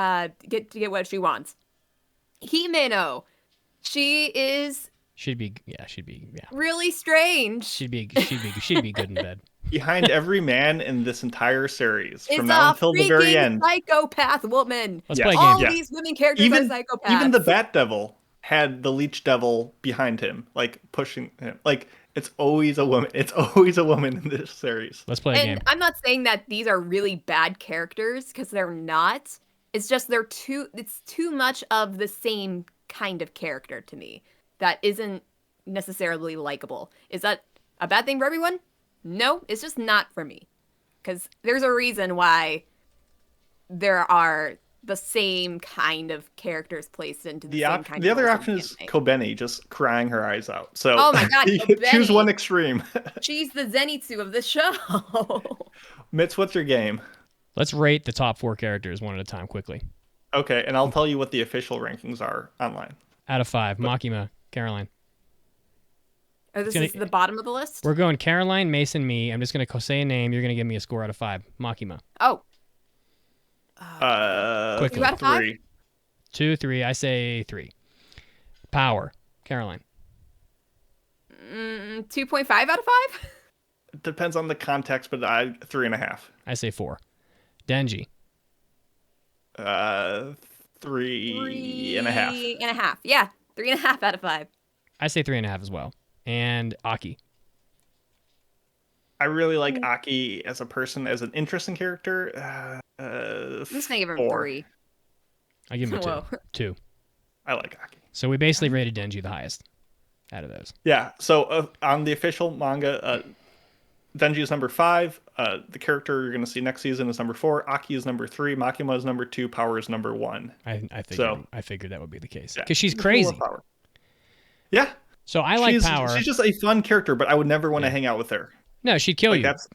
get what she wants. Himeno, she'd be really strange. She'd be good in bed. Behind every man in this entire series, from now until the very end, psychopath woman. Let's play a game. All these women characters are psychopaths. Even the Bat Devil had the Leech Devil behind him, like pushing him. Like, it's always a woman. It's always a woman in this series. Let's play a game. I'm not saying that these are really bad characters, because they're not. It's just it's too much of the same kind of character to me that isn't necessarily likable. Is that a bad thing for everyone? No, it's just not for me. Because there's a reason why there are the same kind of characters placed into the same kind of... The other option is Kobeni just crying her eyes out. So oh my god, choose one extreme. She's the Zenitsu of the show. Mitz, what's your game? Let's rate the top 4 characters one at a time quickly. Okay, and I'll tell you what the official rankings are online. Out of 5, Makima, Caroline. Oh, this is the bottom of the list? We're going Caroline, Mason, me. I'm just going to say a name. You're going to give me a score out of 5. Makima. Oh. Quickly. 2 out of 5? 3. 2, 3. I say 3. Power, Caroline. 2.5 out of 5? It depends on the context, but 3.5. I say 4. Denji. 3.5. 3.5. Yeah, 3.5 out of 5. I say 3.5 as well. And Aki. I really like Aki as a person, as an interesting character. I'm just gonna give him 4. 3. I give him a 2. Whoa. 2. I like Aki. So we basically rated Denji the highest out of those. Yeah, so on the official manga, Denji is number 5. The character you're going to see next season is number 4. Aki is number 3. Makima is number 2. Power is number 1. I figured that would be the case. Yeah. Because she's crazy. Power. Yeah. So I like Power. She's just a fun character, but I would never want to hang out with her. No, she'd kill you. That's,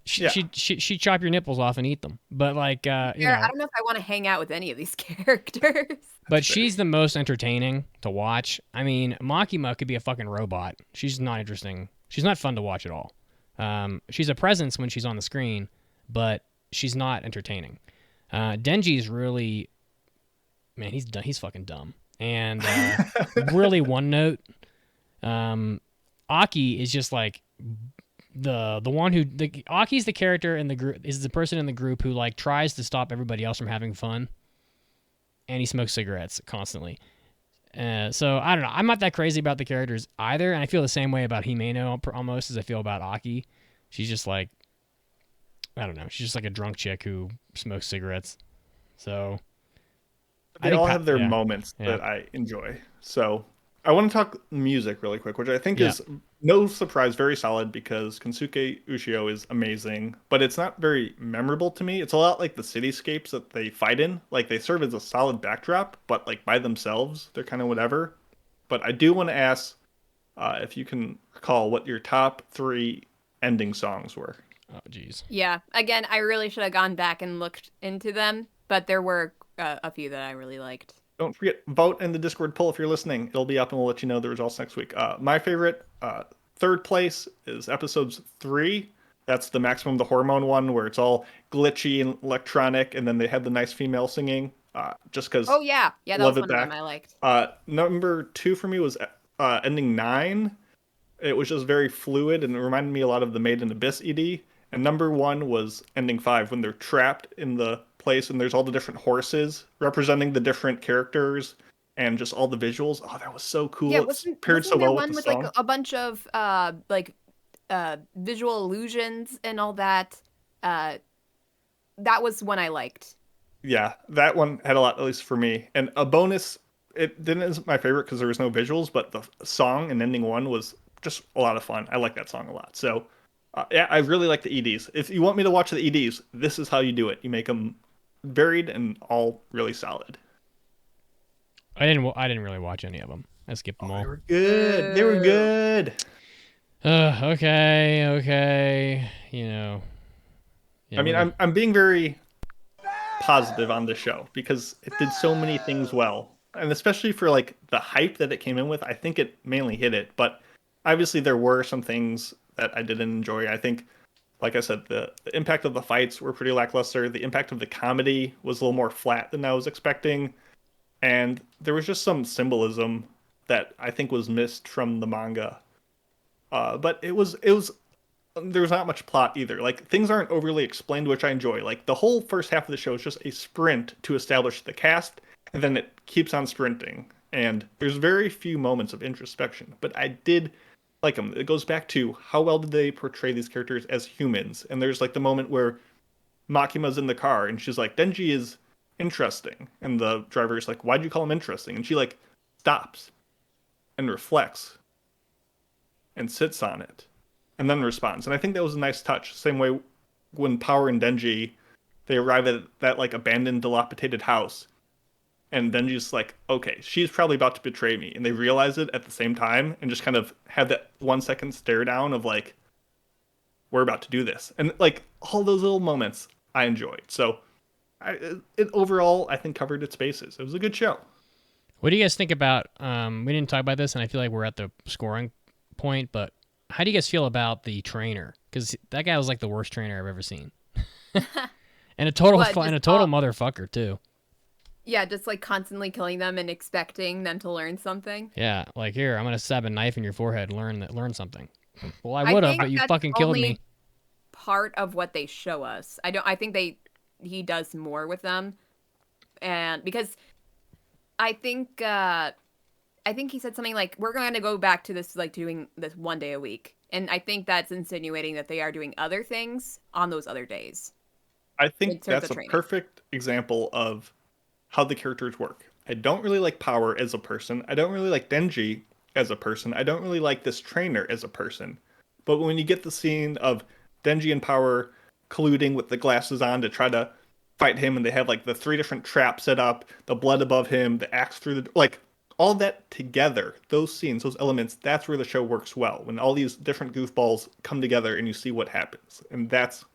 She'd chop your nipples off and eat them. But like, you know, I don't know if I want to hang out with any of these characters. But she's the most entertaining to watch. I mean, Makima could be a fucking robot. She's not interesting. She's not fun to watch at all. She's a presence when she's on the screen, but she's not entertaining. Denji's really, man, he's fucking dumb. And really one note. Aki is just like the one who Aki's the character in the group, is the person in the group who like tries to stop everybody else from having fun, and he smokes cigarettes constantly. So I don't know. I'm not that crazy about the characters either, and I feel the same way about Himeno almost as I feel about Aki. She's just like, I don't know. She's just like a drunk chick who smokes cigarettes. So they all have their moments that I enjoy. So I want to talk music really quick, which I think is no surprise, very solid, because Kensuke Ushio is amazing, but it's not very memorable to me. It's a lot like the cityscapes that they fight in. Like, they serve as a solid backdrop, but like by themselves, they're kind of whatever. But I do want to ask if you can recall what your top 3 ending songs were. Oh, geez. Yeah. Again, I really should have gone back and looked into them, but there were a few that I really liked. Don't forget, vote in the Discord poll if you're listening. It'll be up and we'll let you know the results next week. My favorite, 3rd place, is episodes 3. That's the Maximum the Hormone one, where it's all glitchy and electronic, and then they had the nice female singing, just because. Oh, yeah. Yeah, that was one of them I liked. Number 2 for me was ending 9. It was just very fluid, and it reminded me a lot of the Made in Abyss ED. And number 1 was ending 5, when they're trapped in the place and there's all the different horses representing the different characters and just all the visuals. Oh, that was so cool. Yeah, it paired so well with the song. Like a bunch of visual illusions and all that. That was one I liked. Yeah, that one had a lot, at least for me. And a bonus, it isn't my favorite because there was no visuals, but the song in ending 1 was just a lot of fun. I like that song a lot. So yeah, I really like the EDs. If you want me to watch the EDs, this is how you do it. You make them varied and all really solid. I didn't really watch any of them. I skipped them all. They were good. They were good. Okay. You know. Yeah, I mean, I'm being very positive on this show because it did so many things well, and especially for like the hype that it came in with, I think it mainly hit it. But obviously, there were some things that I didn't enjoy. I think, like I said, the impact of the fights were pretty lackluster. The impact of the comedy was a little more flat than I was expecting. And there was just some symbolism that I think was missed from the manga. But there was not much plot either. Like, things aren't overly explained, which I enjoy. Like, the whole first half of the show is just a sprint to establish the cast, and then it keeps on sprinting. And there's very few moments of introspection. But I did like them. It goes back to how well did they portray these characters as humans. And there's like the moment where Makima's in the car and she's like, Denji is interesting, and the driver is like, why'd you call him interesting? And she like stops and reflects and sits on it and then responds. And I think that was a nice touch. Same way when Power and Denji, they arrive at that like abandoned, dilapidated house, and Denji's like, okay, she's probably about to betray me. And they realize it at the same time and just kind of have that 1 second stare down of like, we're about to do this. And like all those little moments, I enjoyed. So it overall, I think, covered its bases. It was a good show. What do you guys think about, we didn't talk about this, and I feel like we're at the scoring point, but how do you guys feel about the trainer? Because that guy was like the worst trainer I've ever seen. And a total motherfucker, too. Yeah, just like constantly killing them and expecting them to learn something. Yeah, like, here, I'm going to stab a knife in your forehead and learn something. Well, I would have, but you fucking killed me. Part of what they show us. I think he does more with them. And because I think he said something like, we're going to go back to this, like, doing this 1 day a week. And I think that's insinuating that they are doing other things on those other days. I think that's a perfect example of how the characters work. I don't really like Power as a person. I don't really like Denji as a person. I don't really like this trainer as a person. But when you get the scene of Denji and Power colluding with the glasses on to try to fight him, and they have like the 3 different traps set up, the blood above him, the axe through the... like, all that together, those scenes, those elements, that's where the show works well. When all these different goofballs come together and you see what happens. And that's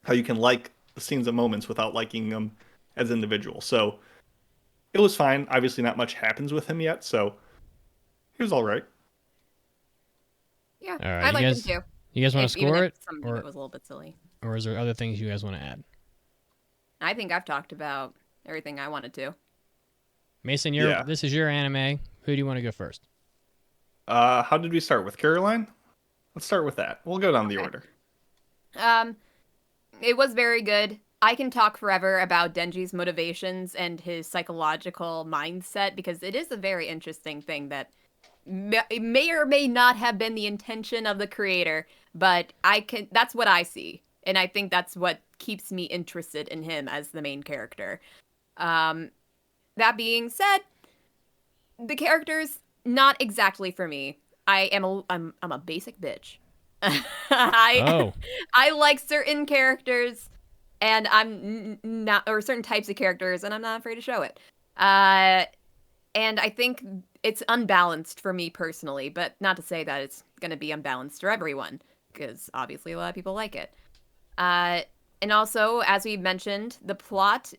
how you can like the scenes and moments without liking them as individuals. So it was fine. Obviously not much happens with him yet, so he was all right. Yeah, all right, I like him too. You guys want to score it? Some of it was a little bit silly. Or is there other things you guys want to add? I think I've talked about everything I wanted to. Mason, this is your anime. Who do you want to go first? How did we start with Caroline? Let's start with that. We'll go down the order. It was very good. I can talk forever about Denji's motivations and his psychological mindset because it is a very interesting thing that may or may not have been the intention of the creator, but that's what I see. And I think that's what keeps me interested in him as the main character. That being said, the characters, not exactly for me. I'm a basic bitch. I like certain characters, and I'm not, or certain types of characters, and I'm not afraid to show it. And I think it's unbalanced for me personally, but not to say that it's going to be unbalanced for everyone, because obviously a lot of people like it. And also, as we mentioned, the plot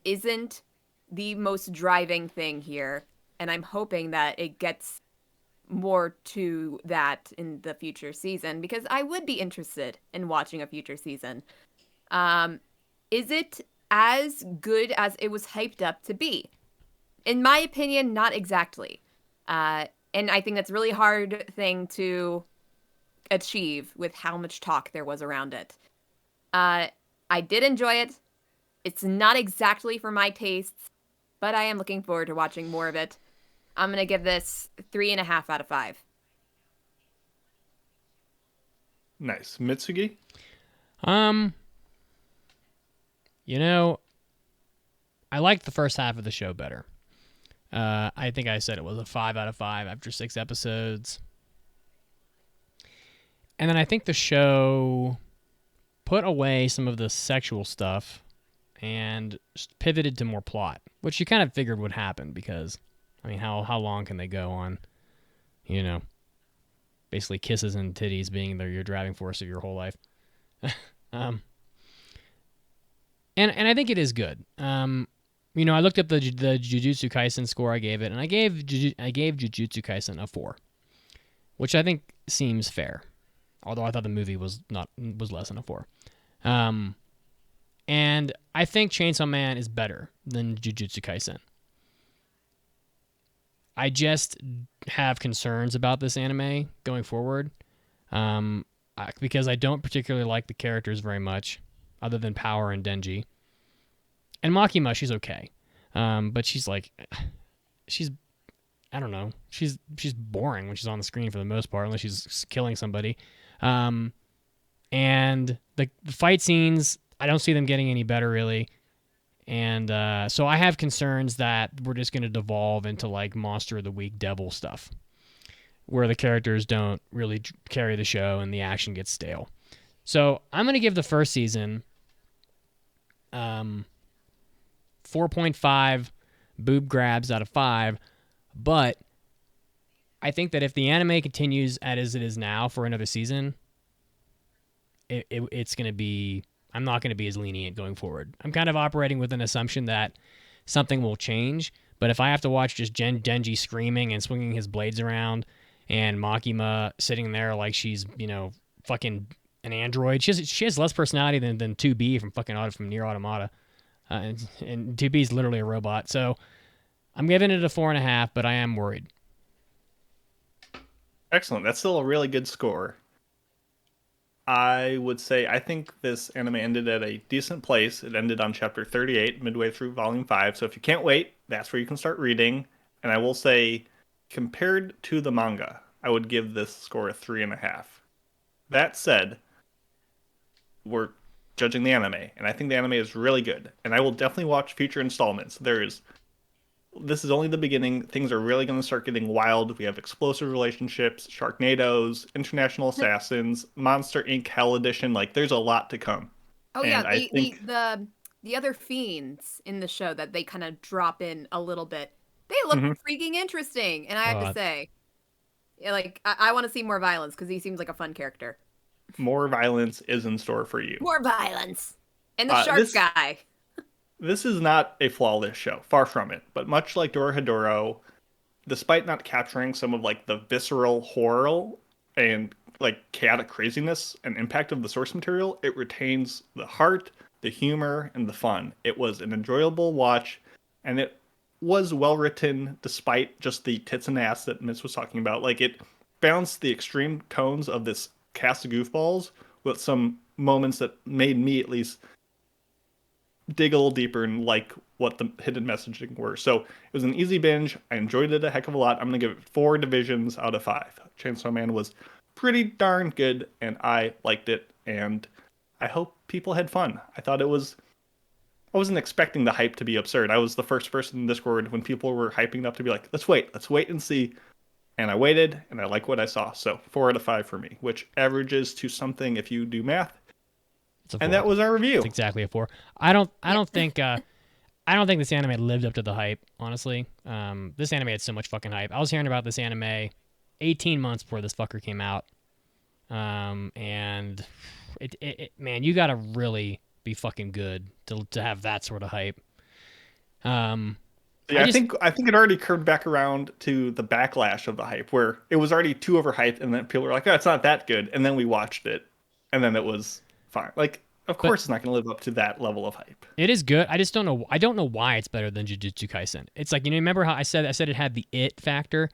isn't the most driving thing here, and I'm hoping that it gets more to that in the future season, because I would be interested in watching a future season. Is it as good as it was hyped up to be? In my opinion, not exactly. And I think that's a really hard thing to achieve with how much talk there was around it. I did enjoy it. It's not exactly for my tastes, but I am looking forward to watching more of it. I'm going to give this 3.5 out of 5. Nice. Mitsugi? I liked the first half of the show better. I think I said it was a 5 out of 5 after 6 episodes. And then I think the show put away some of the sexual stuff and pivoted to more plot, which you kind of figured would happen because, I mean, how long can they go on, basically kisses and titties being your driving force of your whole life? And I think it is good. I looked up the Jujutsu Kaisen score I gave it, and I gave Jujutsu Kaisen a 4, which I think seems fair. Although I thought the movie was less than a 4. And I think Chainsaw Man is better than Jujutsu Kaisen. I just have concerns about this anime going forward, because I don't particularly like the characters very much, other than Power and Denji. And Makima, she's okay, but I don't know, she's boring when she's on the screen for the most part, unless she's killing somebody. And the fight scenes, I don't see them getting any better really. And so I have concerns that we're just going to devolve into like Monster of the Week Devil stuff, where the characters don't really carry the show and the action gets stale. So I'm going to give the first season 4.5 boob grabs out of 5, but I think that if the anime continues as it is now for another season, it's going to be I'm not going to be as lenient going forward. I'm kind of operating with an assumption that something will change, but if I have to watch just Denji screaming and swinging his blades around and Makima sitting there like she's, fucking an android, she has less personality than 2B from Nier Automata. And 2B is literally a robot. So I'm giving it a 4.5, but I am worried. Excellent. That's still a really good score. I would say I think this anime ended at a decent place. It ended on chapter 38, midway through volume 5. So if you can't wait, that's where you can start reading. And I will say, compared to the manga, I would give this score a 3.5. That said, we're judging the anime, and I think the anime is really good. And I will definitely watch future installments. This is only the beginning. Things are really going to start getting wild. We have explosive relationships, Sharknadoes, International Assassins, Monster Inc. Hell Edition. Like, there's a lot to come. Oh, and yeah. I think The other fiends in the show that they kind of drop in a little bit, they look freaking interesting. And I have to say, like, I want to see more violence because he seems like a fun character. more violence is in store for you. More violence. And the shark guy. This is not a flawless show, far from it. But much like Dorohedoro, despite not capturing some of like the visceral horror and like chaotic craziness and impact of the source material, it retains the heart, the humor, and the fun. It was an enjoyable watch, and it was well written despite just the tits and ass that Mitz was talking about. Like, it balanced the extreme tones of this cast of goofballs with some moments that made me at least dig a little deeper and like what the hidden messaging were. So it was an easy binge. I enjoyed it a heck of a lot. I'm going to give it 4 divisions out of 5. Chainsaw Man was pretty darn good, and I liked it, and I hope people had fun. I wasn't expecting the hype to be absurd. I was the first person in Discord when people were hyping up to be like, let's wait and see. And I waited, and I like what I saw. So 4 out of 5 for me, which averages to something if you do math. And that was our review. It's exactly a 4. I don't think this anime lived up to the hype, honestly. This anime had so much fucking hype. I was hearing about this anime 18 months before this fucker came out. And man, you gotta really be fucking good to have that sort of hype. I think it already curved back around to the backlash of the hype, where it was already too overhyped, and then people were like, "Oh, it's not that good," and then we watched it, and then it was fine. Like, of course, it's not going to live up to that level of hype. It is good. I just don't know. I don't know why it's better than Jujutsu Kaisen. It's like, remember how I said it had the it factor?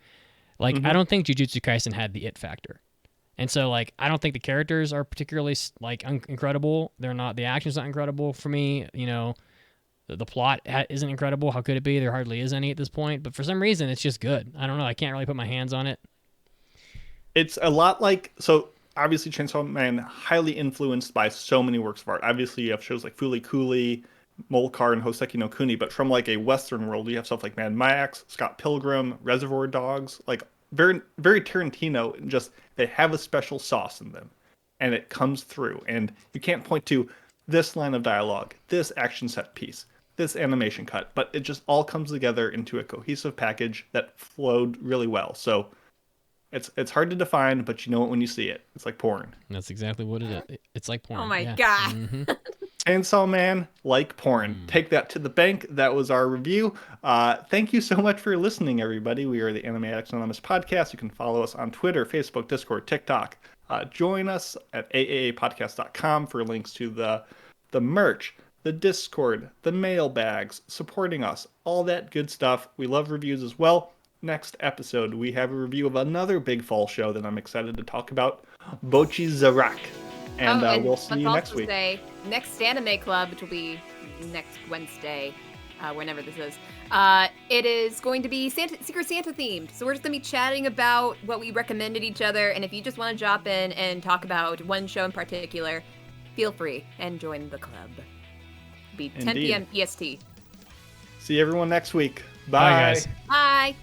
Like, I don't think Jujutsu Kaisen had the it factor. And so, like, I don't think the characters are particularly, like, incredible. They're not. The action's not incredible for me. The plot isn't incredible. How could it be? There hardly is any at this point. But for some reason, it's just good. I don't know. I can't really put my hands on it. It's a lot like... So, obviously, Chainsaw Man, highly influenced by so many works of art. Obviously, you have shows like Fooly Cooley, Molcar, and Hoseki no Kuni. But from, like, a Western world, you have stuff like Mad Max, Scott Pilgrim, Reservoir Dogs. Like, very, very Tarantino. And just, they have a special sauce in them. And it comes through. And you can't point to this line of dialogue, this action set piece, this animation cut, but it just all comes together into a cohesive package that flowed really well. So it's hard to define, but you know it when you see it. It's like porn. That's exactly what it is. It's like porn. Oh my god. Mm-hmm. Chainsaw Man, like porn. Take that to the bank. That was our review. Thank you so much for listening, everybody. We are the Anime Addicts Anonymous podcast. You can follow us on Twitter, Facebook, Discord, TikTok. Join us at AAApodcast.com for links to the merch, the Discord, the mailbags, supporting us, all that good stuff. We love reviews as well. Next episode, we have a review of another big fall show that I'm excited to talk about, Bocchi Zarak. And we'll see you next week. Next Anime Club, which will be next Wednesday, whenever this is, it is going to be Secret Santa themed. So we're just going to be chatting about what we recommended each other. And if you just want to drop in and talk about one show in particular, feel free and join the club. Be 10 p.m. EST. See everyone next week. Bye, guys. Bye.